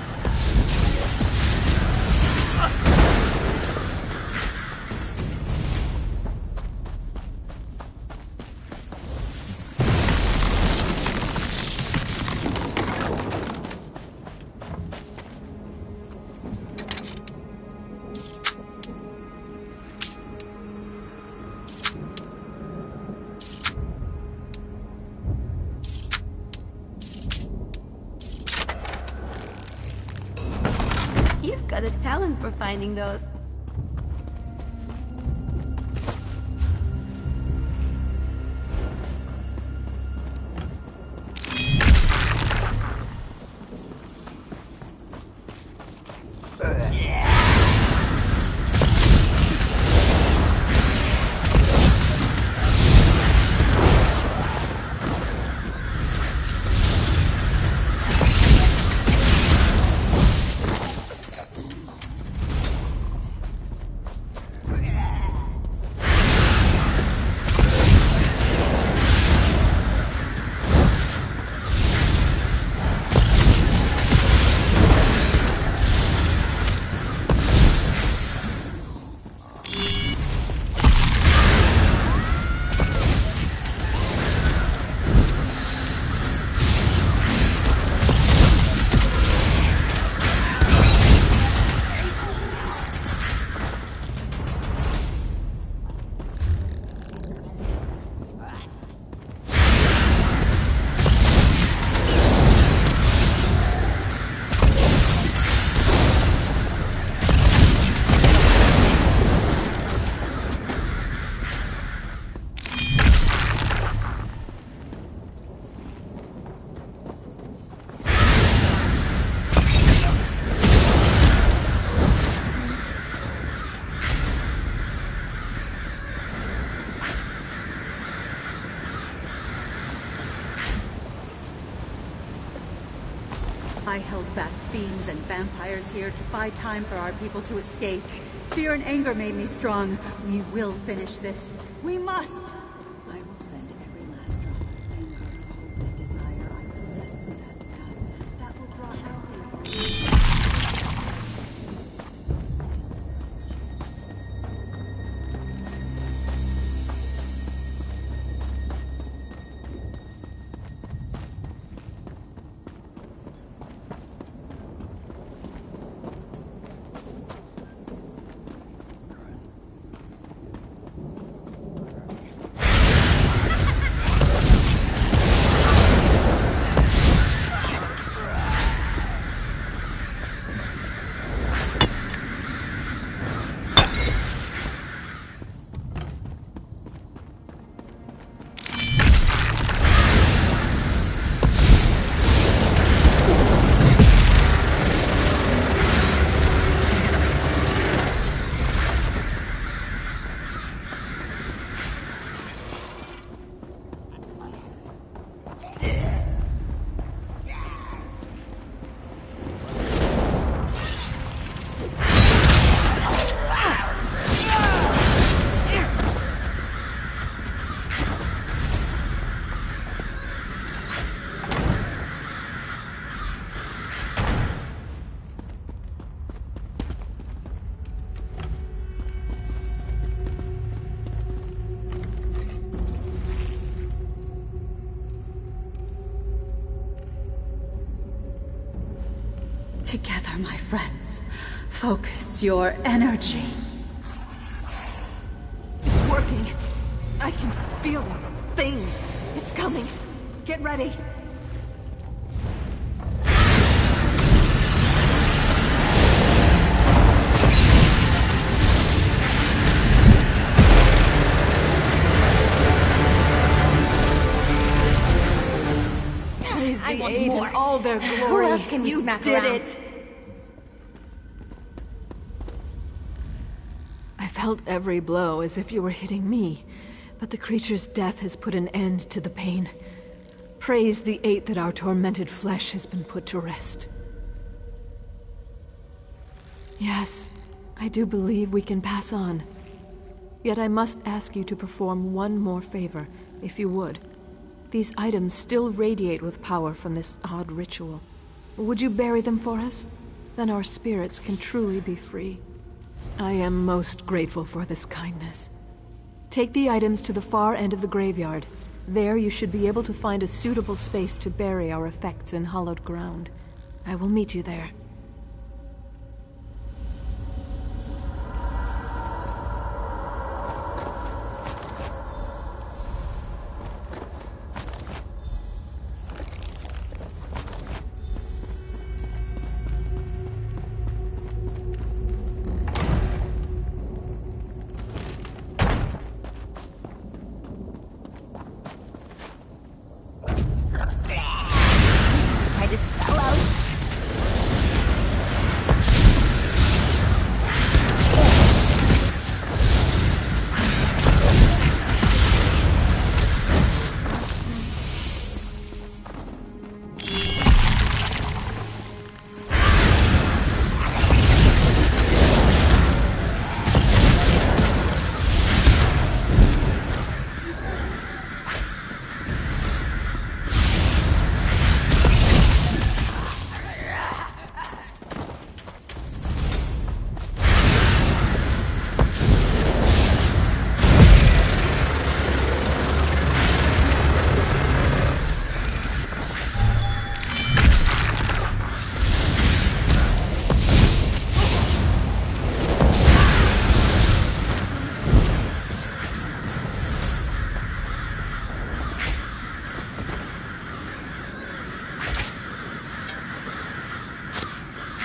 Got a talent for finding those. held back fiends and vampires here to buy time for our people to escape. Fear and anger made me strong. We will finish this. We must! I will send every last drop of anger, hope, and desire I possess through that staff. That will draw out the... Together, my friends. Focus your energy. It's working. I can feel the thing. It's coming. Get ready. Praise the aid in all their glory. Who else can we You smack did around? it. I felt every blow as if you were hitting me, but the creature's death has put an end to the pain. Praise the eight that our tormented flesh has been put to rest. Yes, I do believe we can pass on. Yet I must ask you to perform one more favor, if you would. These items still radiate with power from this odd ritual. Would you bury them for us? Then our spirits can truly be free. I am most grateful for this kindness. Take the items to the far end of the graveyard. There you should be able to find a suitable space to bury our effects in hallowed ground. I will meet you there.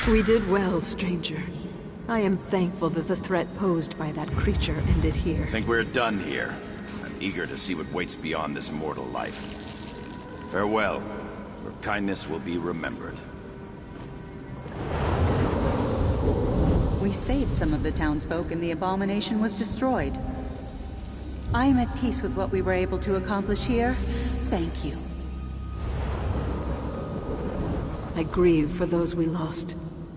We did well, stranger. I am thankful that the threat posed by that creature ended here. I think we're done here. I'm eager to see what waits beyond this mortal life. Farewell. Your kindness will be remembered. We saved some of the townsfolk and the abomination was destroyed. I am at peace with what we were able to accomplish here. Thank you. I grieve for those we lost.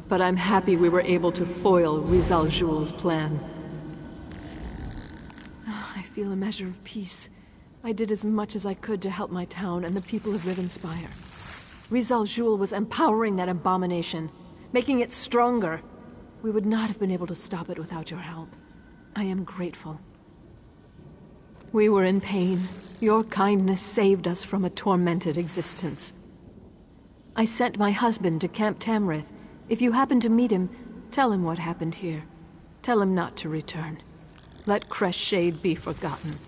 But I'm happy we were able to foil Rizal Jul's plan. I feel a measure of peace. I did as much as I could to help my town and the people of Rivenspire. Rizal Jul was empowering that abomination, making it stronger. We would not have been able to stop it without your help. I am grateful. We were in pain. Your kindness saved us from a tormented existence. I sent my husband to Camp Tamrith. If you happen to meet him, tell him what happened here. Tell him not to return. Let Crest Shade be forgotten.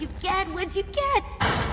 What'd you get? What'd you get?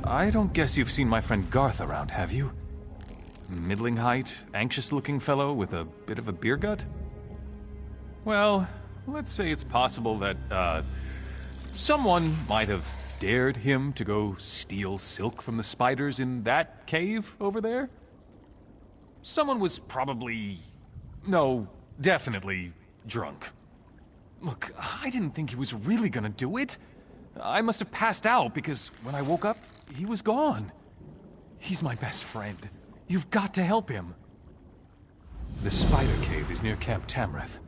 I don't guess you've seen my friend Garth around, have you? Middling height, anxious-looking fellow with a bit of a beer gut? Well, let's say it's possible that, someone might have dared him to go steal silk from the spiders in that cave over there? Someone was probably... no, definitely drunk. Look, I didn't think he was really gonna do it. I must have passed out because when I woke up, he was gone. He's my best friend. You've got to help him. The Spider Cave is near Camp Tamrith.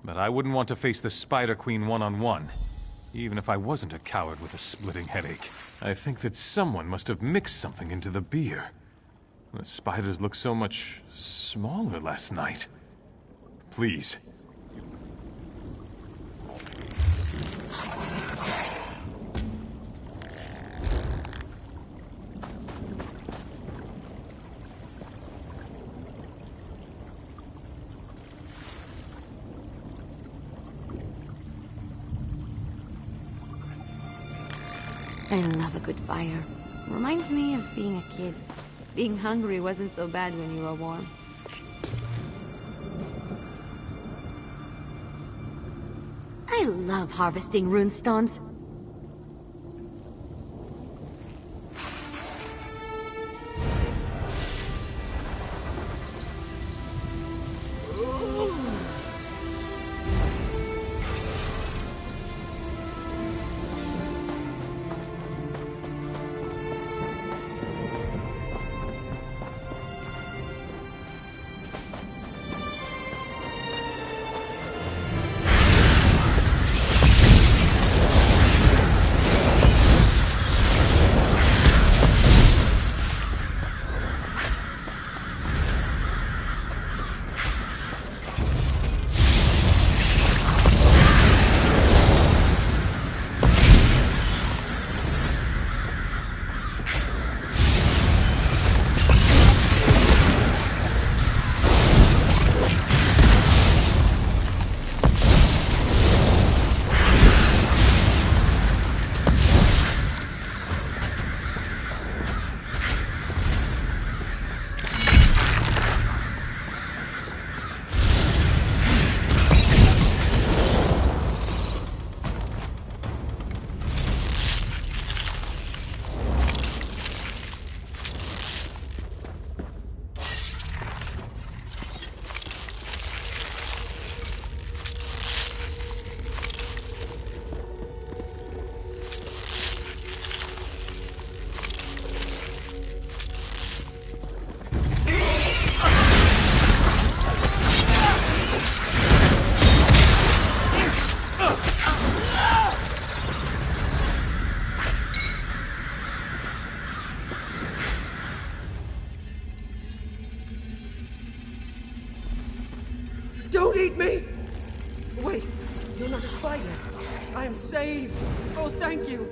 But I wouldn't want to face the Spider Queen one-on-one, even if I wasn't a coward with a splitting headache. I think that someone must have mixed something into the beer. The spiders looked so much smaller last night. Please. I love a good fire. Reminds me of being a kid. Being hungry wasn't so bad when you were warm. I love harvesting runestones. Don't eat me! Wait, you're not a spider. I am saved. Oh, thank you.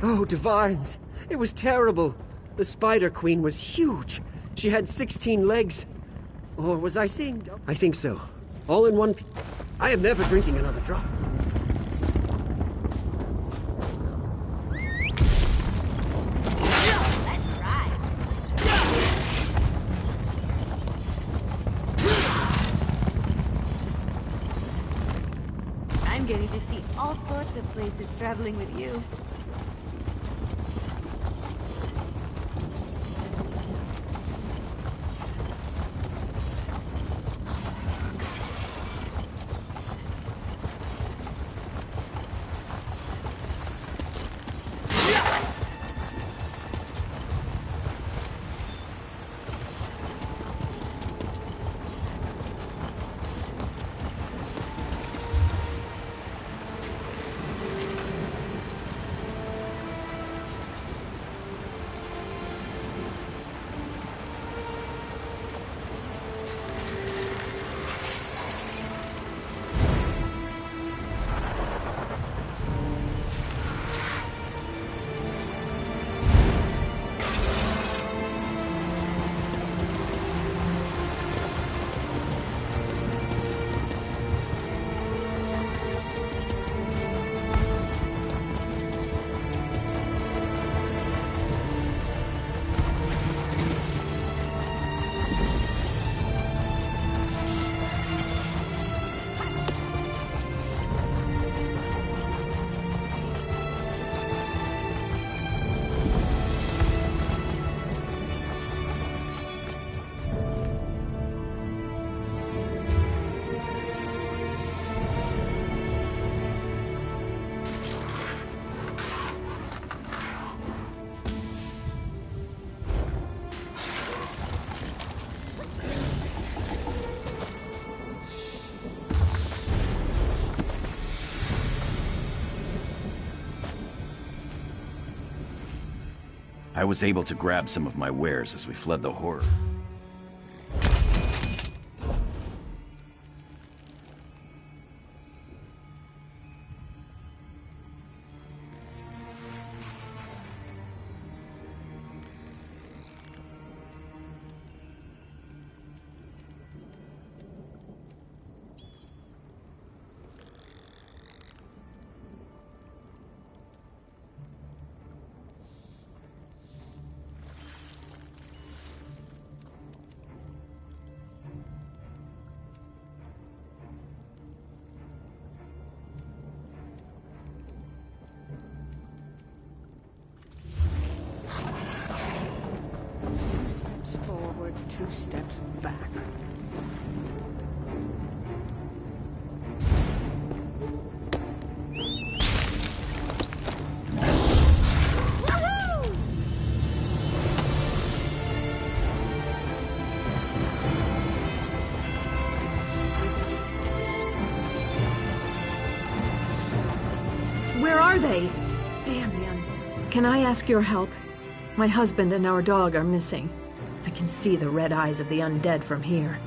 Oh, Divines! It was terrible. The Spider Queen was huge. She had 16 legs. Or was I seeing... I think so. All in one... I am never drinking another drop. I'm getting to see all sorts of places traveling with you. I was able to grab some of my wares as we fled the horror. Forward, 2 steps back. Where are they? Damn them. Can I ask your help? My husband and our dog are missing. I can see the red eyes of the undead from here.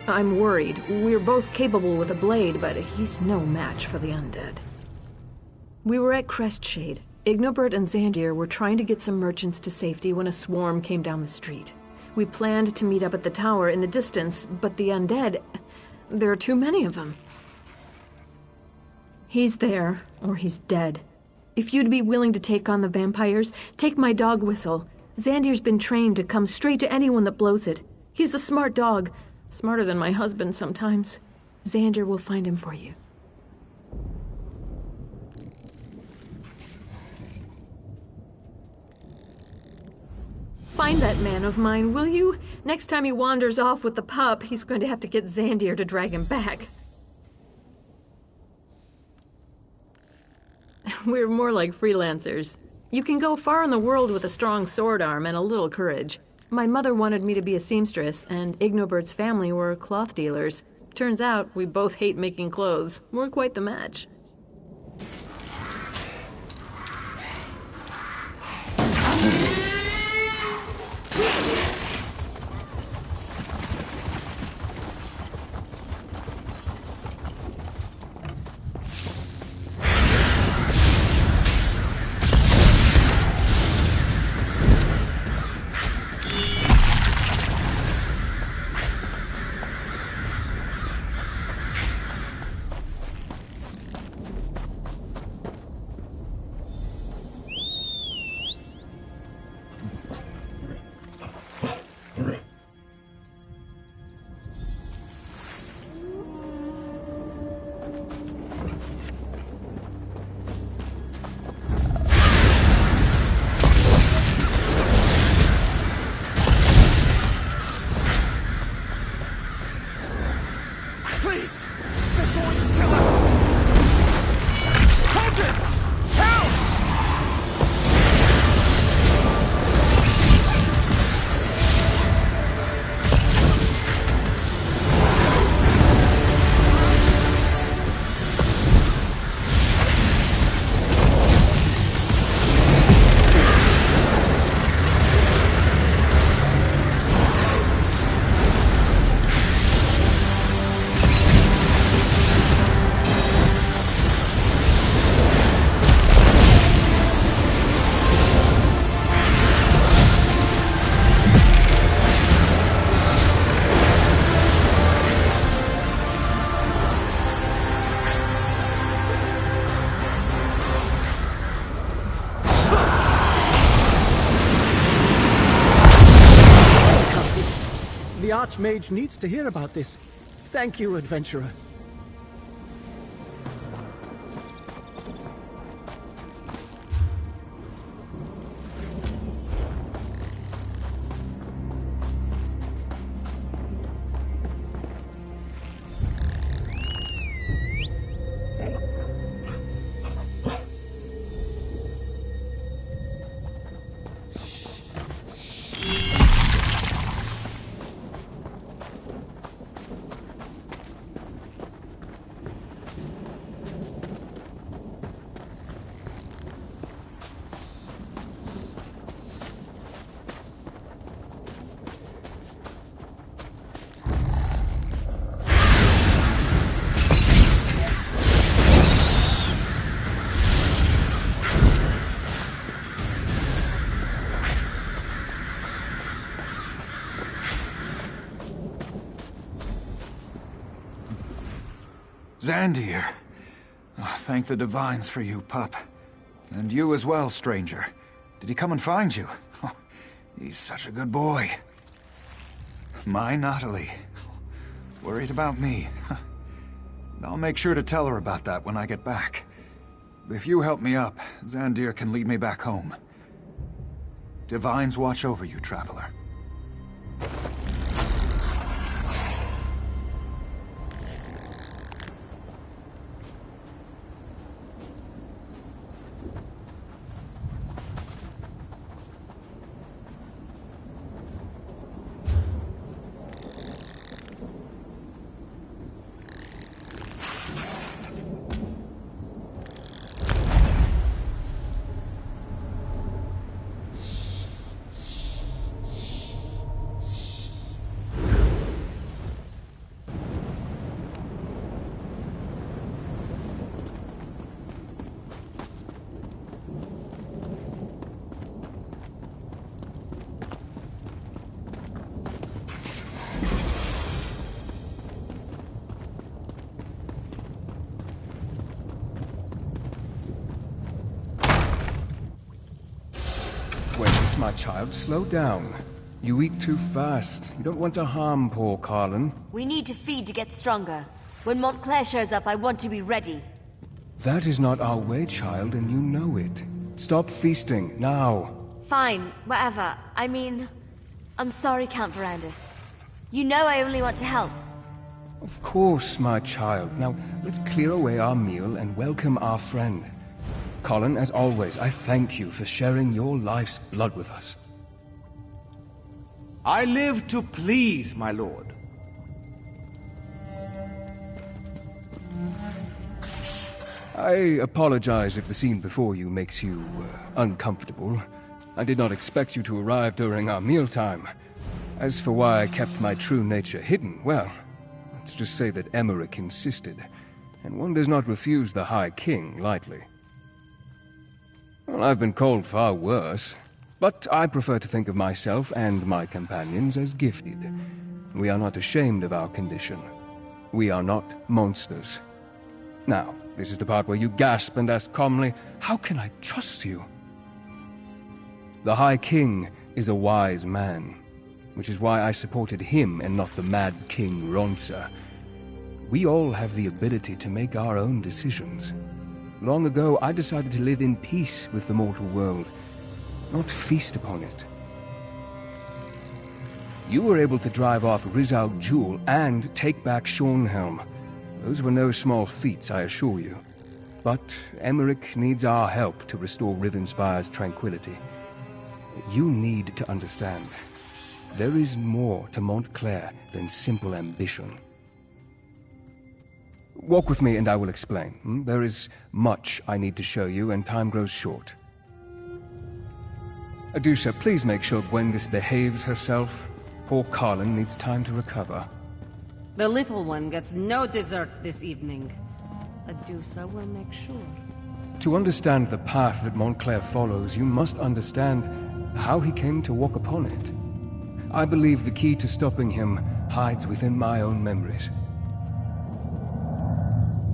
I'm worried. We're both capable with a blade, but he's no match for the undead. We were at Crestshade. Ignobert and Xandir were trying to get some merchants to safety when a swarm came down the street. We planned to meet up at the tower in the distance, but the undead... there are too many of them. He's there, or he's dead. If you'd be willing to take on the vampires, take my dog whistle. Xandir's been trained to come straight to anyone that blows it. He's a smart dog. Smarter than my husband sometimes. Xandir will find him for you. Find that man of mine, will you? Next time he wanders off with the pup, he's going to have to get Xandir to drag him back. We're more like freelancers. You can go far in the world with a strong sword arm and a little courage. My mother wanted me to be a seamstress, and Ignobert's family were cloth dealers. Turns out we both hate making clothes. We're quite the match. The Archmage needs to hear about this. Thank you, adventurer. Xandir. Oh, thank the divines for you, pup. And you as well, stranger. Did he come and find you? Oh, he's such a good boy. My Natalie. Worried about me. I'll make sure to tell her about that when I get back. If you help me up, Xandir can lead me back home. Divines watch over you, traveler. My child, slow down. You eat too fast. You don't want to harm poor Carlin. We need to feed to get stronger. When Montclair shows up, I want to be ready. That is not our way, child, and you know it. Stop feasting, now. Fine, whatever. I mean, I'm sorry, Count Verandis. You know I only want to help. Of course, my child. Now, let's clear away our meal and welcome our friend. Colin, as always, I thank you for sharing your life's blood with us. I live to please, my lord. I apologize if the scene before you makes you uncomfortable. I did not expect you to arrive during our mealtime. As for why I kept my true nature hidden, well, let's just say that Emmerich insisted, and one does not refuse the High King lightly. Well, I've been called far worse, but I prefer to think of myself and my companions as gifted. We are not ashamed of our condition. We are not monsters. Now, this is the part where you gasp and ask calmly, how can I trust you? The High King is a wise man, which is why I supported him and not the Mad King Ronsa. We all have the ability to make our own decisions. Long ago, I decided to live in peace with the mortal world, not feast upon it. You were able to drive off Rizal Jewel and take back Shornhelm. Those were no small feats, I assure you. But Emmerich needs our help to restore Rivenspire's tranquility. You need to understand. There is more to Montclair than simple ambition. Walk with me and I will explain. There is much I need to show you and time grows short. Adusha, please make sure Gwendis behaves herself. Poor Carlin needs time to recover. The little one gets no dessert this evening. Adusa will make sure. To understand the path that Montclair follows, you must understand how he came to walk upon it. I believe the key to stopping him hides within my own memories.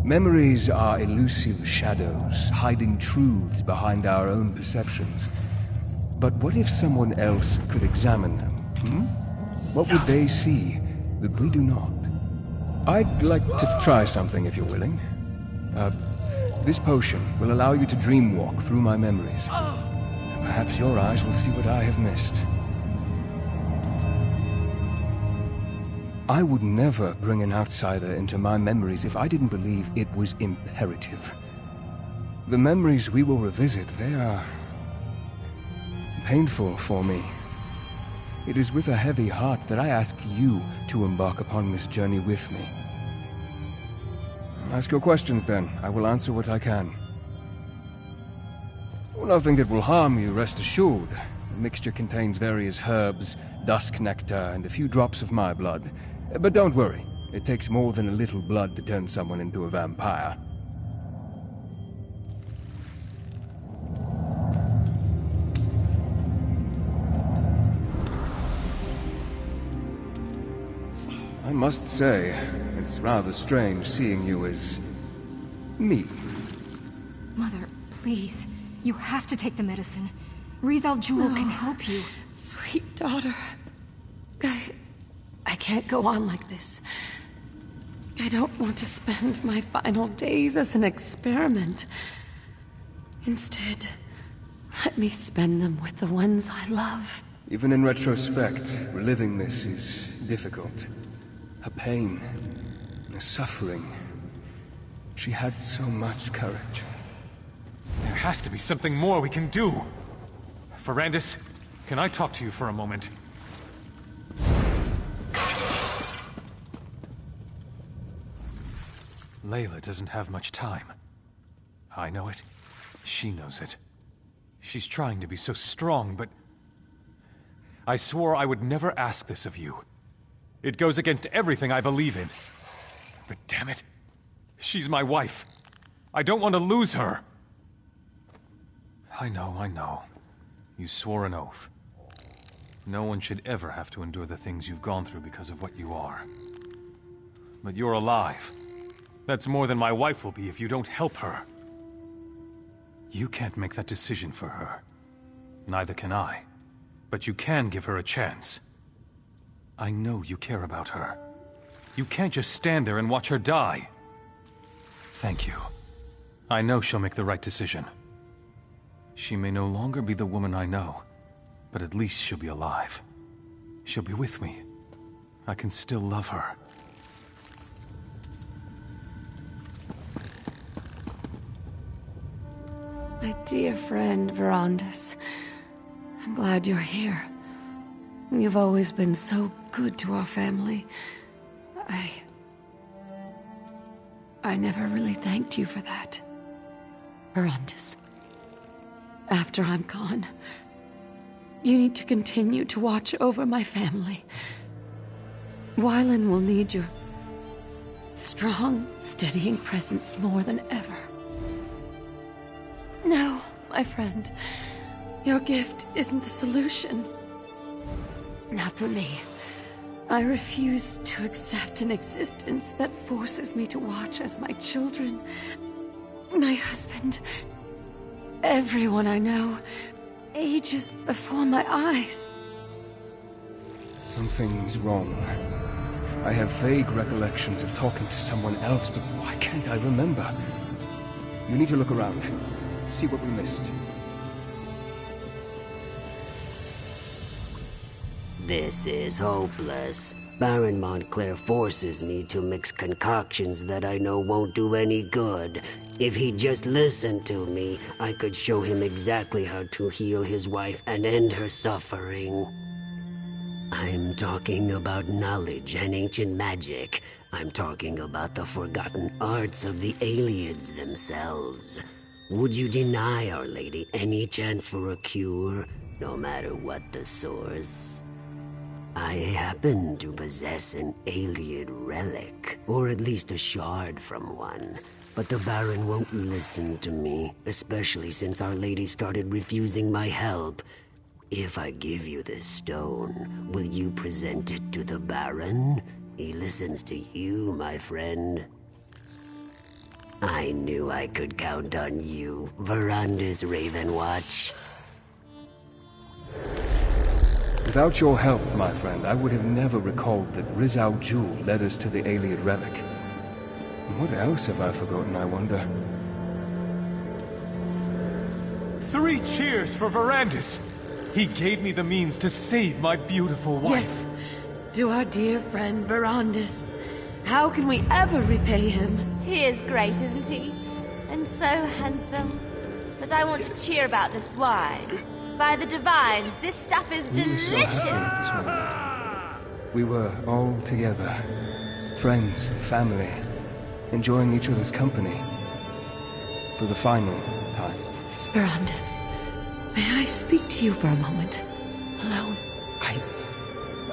Memories are elusive shadows, hiding truths behind our own perceptions. But what if someone else could examine them? What would they see that we do not? I'd like to try something if you're willing. This potion will allow you to dreamwalk through my memories. And perhaps your eyes will see what I have missed. I would never bring an outsider into my memories if I didn't believe it was imperative. The memories we will revisit, they are painful for me. It is with a heavy heart that I ask you to embark upon this journey with me. Ask your questions then. I will answer what I can. Nothing that will harm you, rest assured. The mixture contains various herbs, dusk nectar, and a few drops of my blood. But don't worry, it takes more than a little blood to turn someone into a vampire. I must say, it's rather strange seeing you as... me. Mother, please. You have to take the medicine. Rizal Jewel can help you. Sweet daughter. I can't go on like this. I don't want to spend my final days as an experiment. Instead, let me spend them with the ones I love. Even in retrospect, reliving this is difficult. Her pain, her suffering. She had so much courage. There has to be something more we can do. Ferrandis, can I talk to you for a moment? Layla doesn't have much time. I know it. She knows it. She's trying to be so strong, but... I swore I would never ask this of you. It goes against everything I believe in. But damn it, she's my wife. I don't want to lose her. I know. You swore an oath. No one should ever have to endure the things you've gone through because of what you are. But you're alive. That's more than my wife will be if you don't help her. You can't make that decision for her. Neither can I. But you can give her a chance. I know you care about her. You can't just stand there and watch her die. Thank you. I know she'll make the right decision. She may no longer be the woman I know, but at least she'll be alive. She'll be with me. I can still love her. My dear friend, Verandis. I'm glad you're here. You've always been so good to our family. I never really thanked you for that. Verandis. After I'm gone, you need to continue to watch over my family. Wylan will need your strong, steadying presence more than ever. No, my friend. Your gift isn't the solution. Not for me. I refuse to accept an existence that forces me to watch as my children, my husband, everyone I know, ages before my eyes. Something's wrong. I have vague recollections of talking to someone else, but why can't I remember? You need to look around. See what we missed. This is hopeless. Baron Montclair forces me to mix concoctions that I know won't do any good. If he'd just listened to me, I could show him exactly how to heal his wife and end her suffering. I'm talking about knowledge and ancient magic. I'm talking about the forgotten arts of the Aliads themselves. Would you deny Our Lady any chance for a cure, no matter what the source? I happen to possess an Aliad relic, or at least a shard from one. But the Baron won't listen to me, especially since Our Lady started refusing my help. If I give you this stone, will you present it to the Baron? He listens to you, my friend. I knew I could count on you, Verandis Ravenwatch. Without your help, my friend, I would have never recalled that Rizal Jewel led us to the Aliad relic. What else have I forgotten, I wonder? 3 cheers for Verandis! He gave me the means to save my beautiful wife. Yes, to our dear friend Verandis. How can we ever repay him? He is great, isn't he? And so handsome. But I want to cheer about this wine. By the divines, this stuff is delicious! We were all together. Friends, family. Enjoying each other's company. For the final time. Verandis, may I speak to you for a moment? Alone?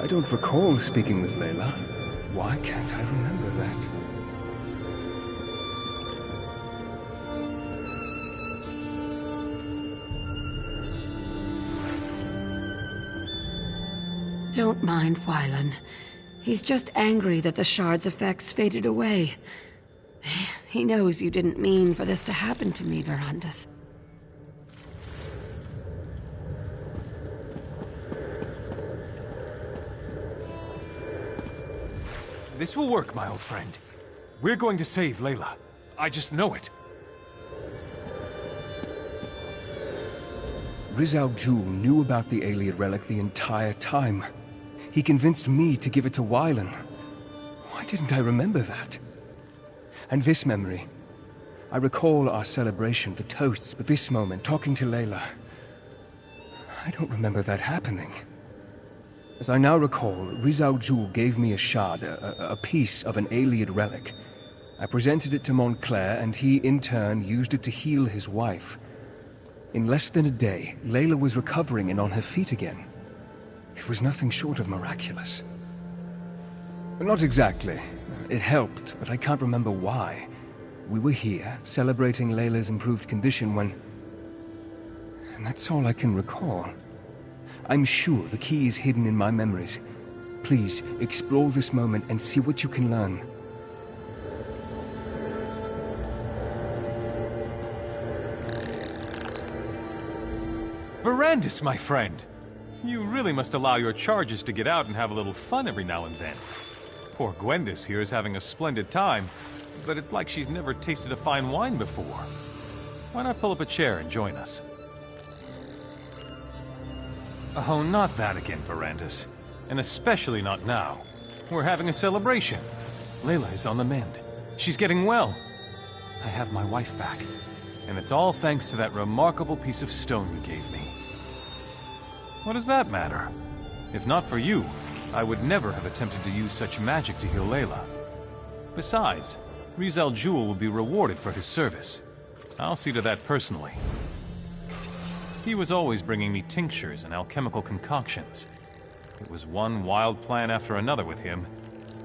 I don't recall speaking with Layla. Why can't I remember that? Don't mind Wylan. He's just angry that the shard's effects faded away. He knows you didn't mean for this to happen to me, Verandis. This will work, my old friend. We're going to save Layla. I just know it. Rizal Jul knew about the Ayleid relic the entire time. He convinced me to give it to Wylan. Why didn't I remember that? And this memory. I recall our celebration, the toasts, but this moment, talking to Layla. I don't remember that happening. As I now recall, Rizal Jul gave me a shard, a piece of an Ayleid relic. I presented it to Montclair, and he, in turn, used it to heal his wife. In less than a day, Layla was recovering and on her feet again. It was nothing short of miraculous. But not exactly. It helped, but I can't remember why. We were here, celebrating Layla's improved condition when... And that's all I can recall. I'm sure the key is hidden in my memories. Please, explore this moment and see what you can learn. Verandis, my friend! You really must allow your charges to get out and have a little fun every now and then. Poor Gwendis here is having a splendid time, but it's like she's never tasted a fine wine before. Why not pull up a chair and join us? Oh, not that again, Verandis. And especially not now. We're having a celebration. Layla is on the mend. She's getting well. I have my wife back. And it's all thanks to that remarkable piece of stone you gave me. What does that matter? If not for you, I would never have attempted to use such magic to heal Layla. Besides, Rizal Jul will be rewarded for his service. I'll see to that personally. He was always bringing me tinctures and alchemical concoctions. It was one wild plan after another with him.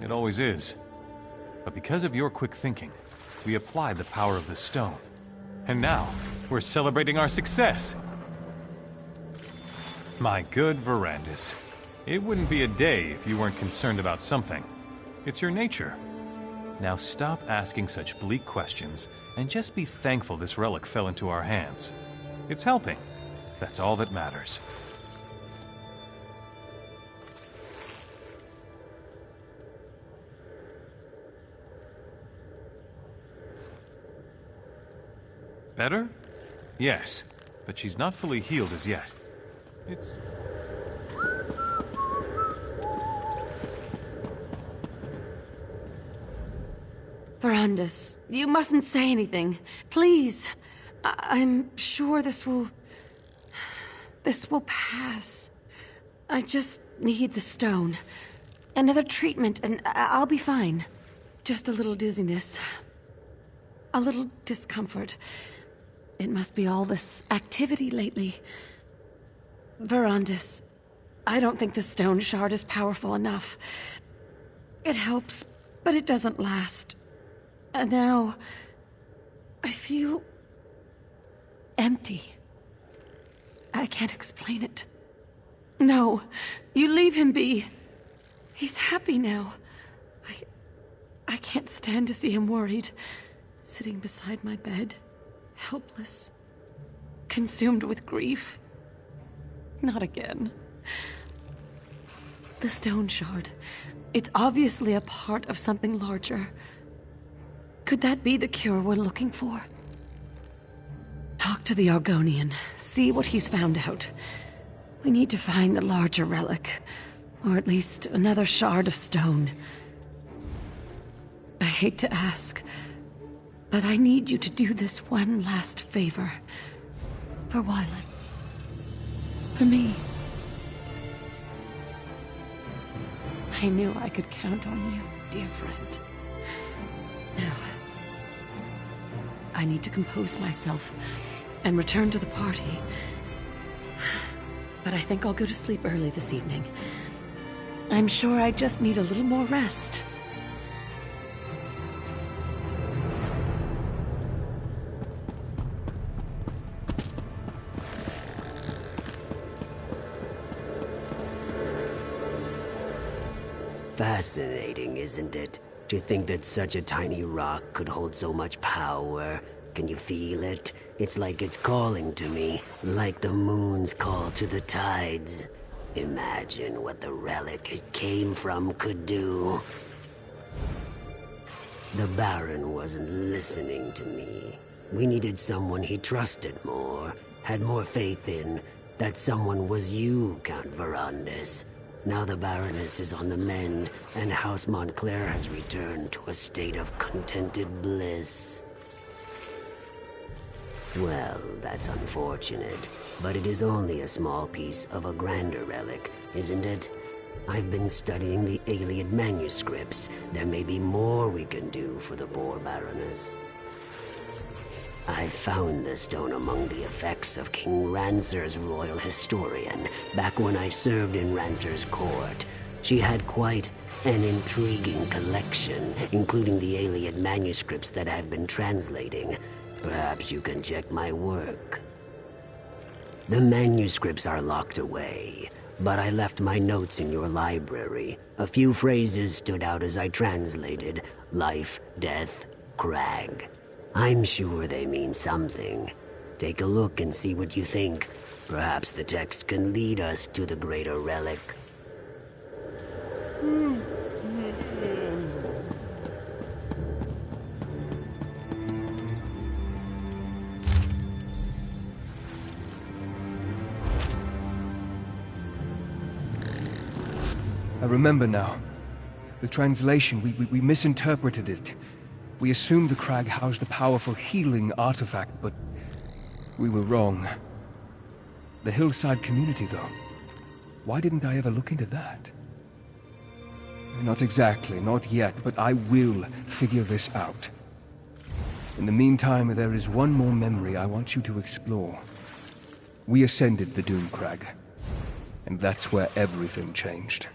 It always is. But because of your quick thinking, we applied the power of the stone. And now, we're celebrating our success. My good Verandis, it wouldn't be a day if you weren't concerned about something. It's your nature. Now stop asking such bleak questions, and just be thankful this relic fell into our hands. It's helping. That's all that matters. Better? Yes, but she's not fully healed as yet. It's... Verandis, you mustn't say anything. Please. I'm sure this will pass. I just need the stone. Another treatment, and I'll be fine. Just a little dizziness. A little discomfort. It must be all this activity lately. Verandis, I don't think the stone shard is powerful enough. It helps, but it doesn't last. And now, I feel empty. I can't explain it. No, you leave him be. He's happy now. I can't stand to see him worried, sitting beside my bed, helpless, consumed with grief. Not again. The stone shard. It's obviously a part of something larger. Could that be the cure we're looking for? Talk to the Argonian. See what he's found out. We need to find the larger relic. Or at least another shard of stone. I hate to ask, but I need you to do this one last favor. For Wylan. For me. I knew I could count on you, dear friend. Now, I need to compose myself and return to the party. But I think I'll go to sleep early this evening. I'm sure I just need a little more rest. Fascinating, isn't it? To think that such a tiny rock could hold so much power. Can you feel it? It's like it's calling to me, like the moon's call to the tides. Imagine what the relic it came from could do. The Baron wasn't listening to me. We needed someone he trusted more, had more faith in. That someone was you, Count Verandis. Now the Baroness is on the mend, and House Montclair has returned to a state of contented bliss. Well, that's unfortunate, but it is only a small piece of a grander relic, isn't it? I've been studying the Iliad manuscripts. There may be more we can do for the poor Baroness. I found the stone among the effects of King Rancer's royal historian, back when I served in Rancer's court. She had quite an intriguing collection, including the Iliad manuscripts that I've been translating. Perhaps you can check my work. The manuscripts are locked away, but I left my notes in your library. A few phrases stood out as I translated. Life, death, crag. I'm sure they mean something. Take a look and see what you think. Perhaps the text can lead us to the greater relic. I remember now. The translation, we misinterpreted it. We assumed the crag housed a powerful healing artifact, but we were wrong. The hillside community, though. Why didn't I ever look into that? Not exactly, not yet, but I will figure this out. In the meantime, there is one more memory I want you to explore. We ascended the Doom Crag, and that's where everything changed.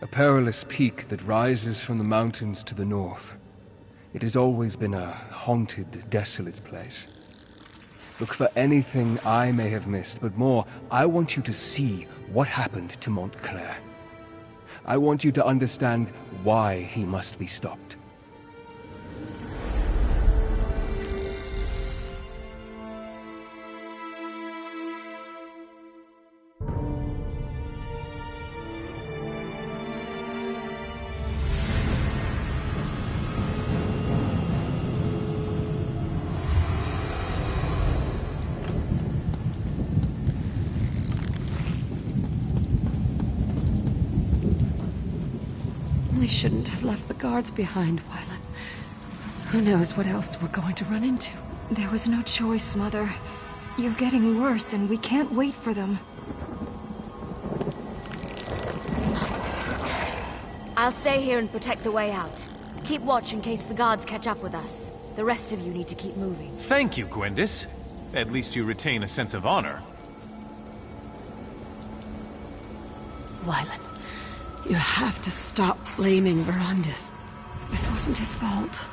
A perilous peak that rises from the mountains to the north. It has always been a haunted, desolate place. Look for anything I may have missed, but more, I want you to see what happened to Montclair. I want you to understand why he must be stopped. We shouldn't have left the guards behind, Wylan. Who knows what else we're going to run into? There was no choice, Mother. You're getting worse, and we can't wait for them. I'll stay here and protect the way out. Keep watch in case the guards catch up with us. The rest of you need to keep moving. Thank you, Gwendis. At least you retain a sense of honor. Wylan, you have to stop blaming Verandis. This wasn't his fault.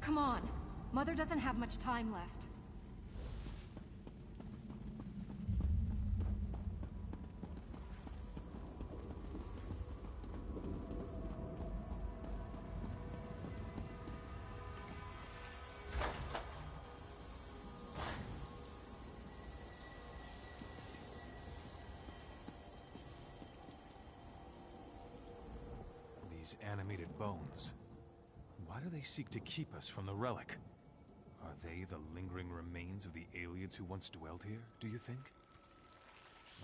Come on. Mother doesn't have much time left. These animated bones. Why do they seek to keep us from the relic? Are they the lingering remains of the aliens who once dwelled here, do you think?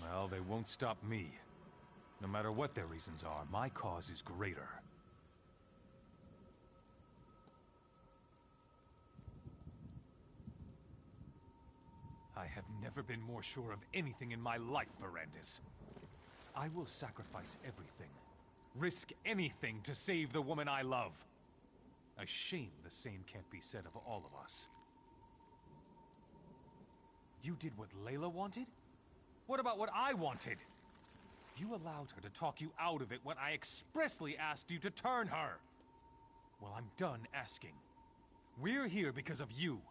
Well, they won't stop me. No matter what their reasons are, my cause is greater. I have never been more sure of anything in my life, Verandis. I will sacrifice everything, risk anything to save the woman I love. A shame the same can't be said of all of us. You did what Layla wanted? What about what I wanted? You allowed her to talk you out of it when I expressly asked you to turn her. Well, I'm done asking. We're here because of you.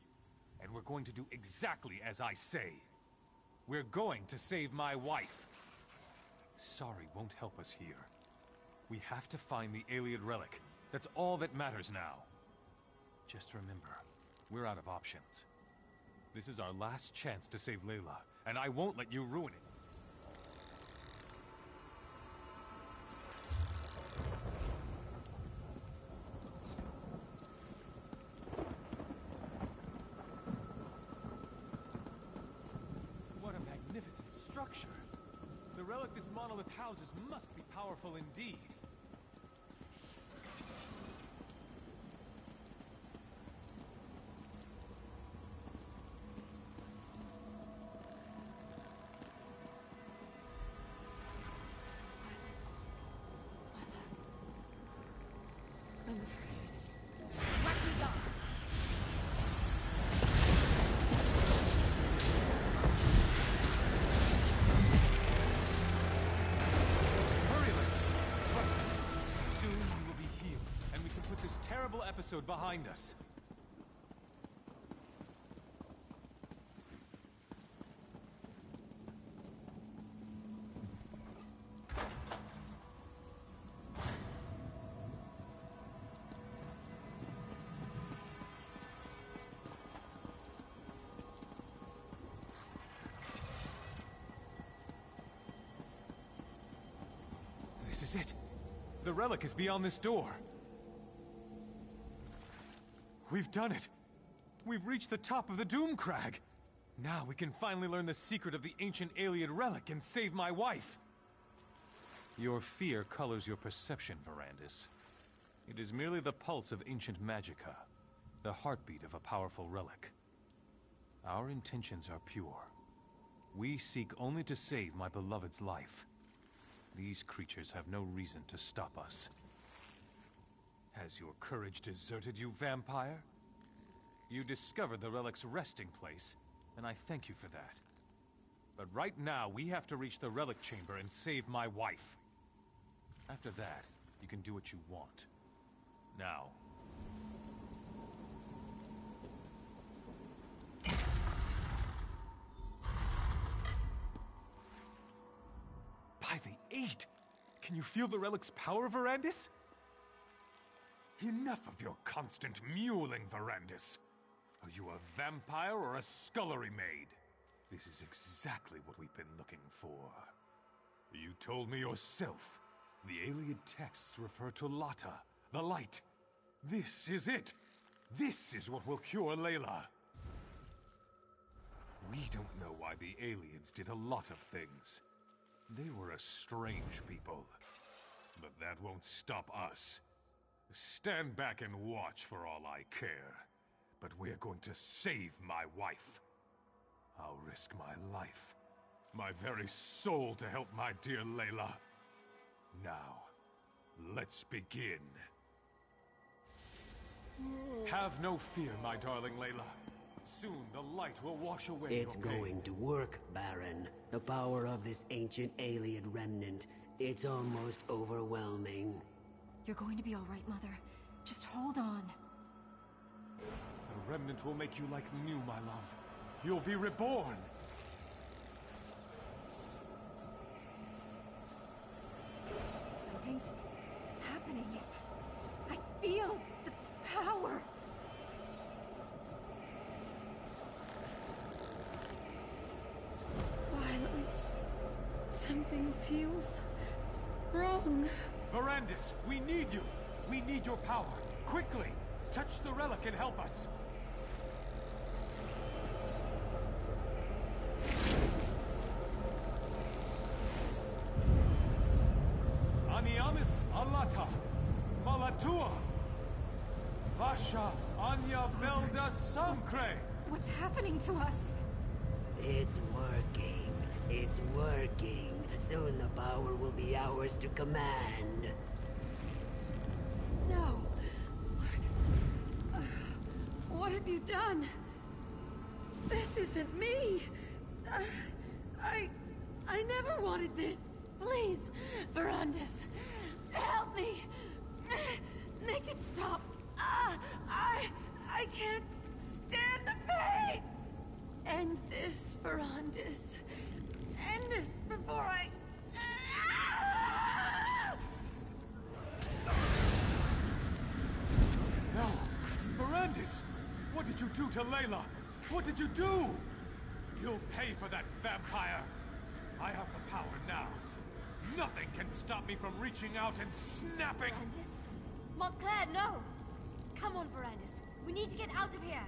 And we're going to do exactly as I say. We're going to save my wife. Sorry won't help us here. We have to find the Ayleid relic. That's all that matters now. Just remember, we're out of options. This is our last chance to save Layla, and I won't let you ruin it. The relic this monolith houses must be powerful indeed. I'm afraid. Terrible episode behind us. This is it. The relic is beyond this door. We've done it! We've reached the top of the Doom Crag! Now we can finally learn the secret of the ancient Ayleid relic and save my wife! Your fear colors your perception, Verandis. It is merely the pulse of ancient magicka, the heartbeat of a powerful relic. Our intentions are pure. We seek only to save my beloved's life. These creatures have no reason to stop us. Has your courage deserted you, vampire? You discovered the relic's resting place, and I thank you for that. But right now, we have to reach the relic chamber and save my wife. After that, you can do what you want. Now. By the 8! Can you feel the relic's power, Verandis? Enough of your constant mewling, Verandis. Are you a vampire or a scullery maid? This is exactly what we've been looking for. You told me yourself. The Ayleid texts refer to Lata, the light. This is it. This is what will cure Layla. We don't know why the Ayleids did a lot of things. They were a strange people. But that won't stop us. Stand back and watch for all I care. But we're going to save my wife. I'll risk my life, my very soul to help my dear Layla. Now, let's begin. Have no fear, my darling Layla. Soon the light will wash away It's your pain. going to work, Baron. The power of this ancient Ayleid remnant. It's almost overwhelming. You're going to be all right, Mother. Just hold on. The remnant will make you like new, my love. You'll be reborn. Something's happening. I feel the power. Violet, something feels wrong. Verandis, we need you! We need your power! Quickly! Touch the relic and help us! Aniamis Alata! Malatua! Vasha Anya Velda Sancre! What's happening to us? It's working. It's working. Soon the power will be ours to command. No. What have you done? This isn't me. I never wanted this. Please, Verandis, help me. Make it stop. I can't stand the pain. End this, Verandis. End this before I... No! Verandis! What did you do to Layla? What did you do? You'll pay for that, vampire! I have the power now. Nothing can stop me from reaching out and snapping... Verandis? Montclair, no! Come on, Verandis. We need to get out of here.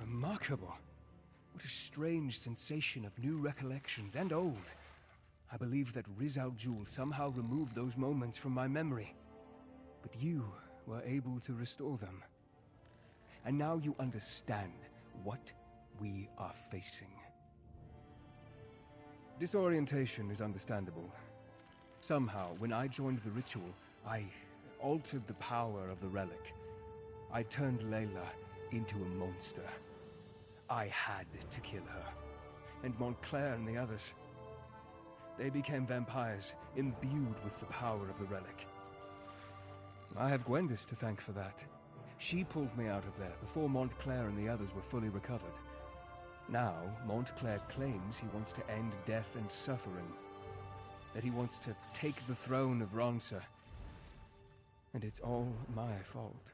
Remarkable. What a strange sensation of new recollections and old. I believe that Riz Al Jul somehow removed those moments from my memory. But you were able to restore them. And now you understand what we are facing. Disorientation is understandable. Somehow, when I joined the ritual, I altered the power of the relic. I turned Layla into a monster. I had to kill her. And Montclair and the others. They became vampires, imbued with the power of the relic. I have Gwendis to thank for that. She pulled me out of there before Montclair and the others were fully recovered. Now, Montclair claims he wants to end death and suffering. That he wants to take the throne of Ronsa. And it's all my fault.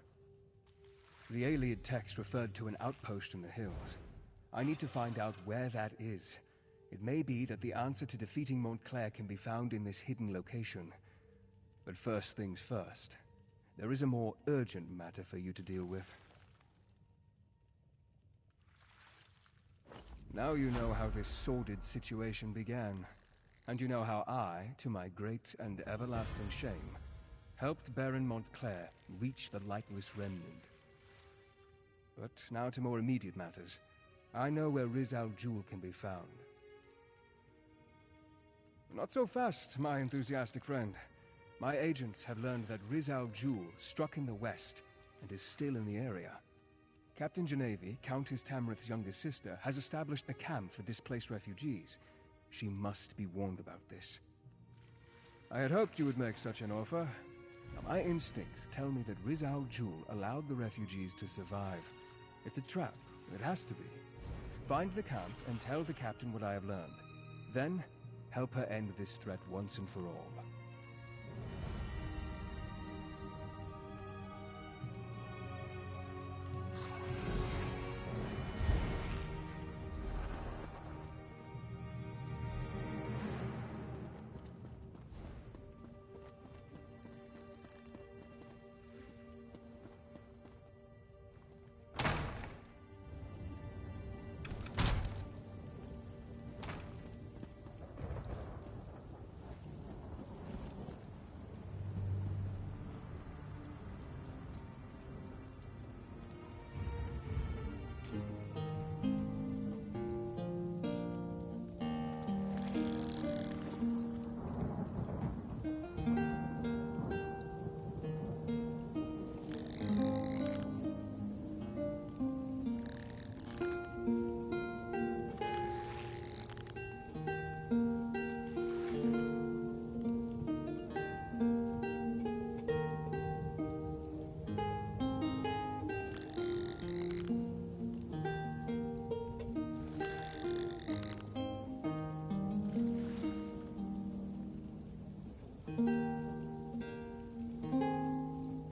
The Ayleid text referred to an outpost in the hills. I need to find out where that is. It may be that the answer to defeating Montclair can be found in this hidden location. But first things first. There is a more urgent matter for you to deal with. Now you know how this sordid situation began. And you know how I, to my great and everlasting shame, helped Baron Montclair reach the lightless remnant. But now to more immediate matters. I know where Riz Al Jul can be found. Not so fast, my enthusiastic friend. My agents have learned that Riz Al Jul struck in the west and is still in the area. Captain Genevieve, Countess Tamrith's younger sister, has established a camp for displaced refugees. She must be warned about this. I had hoped you would make such an offer. My instincts tell me that Riz Al Jul allowed the refugees to survive. It's a trap. It has to be. Find the camp and tell the captain what I have learned. Then, help her end this threat once and for all.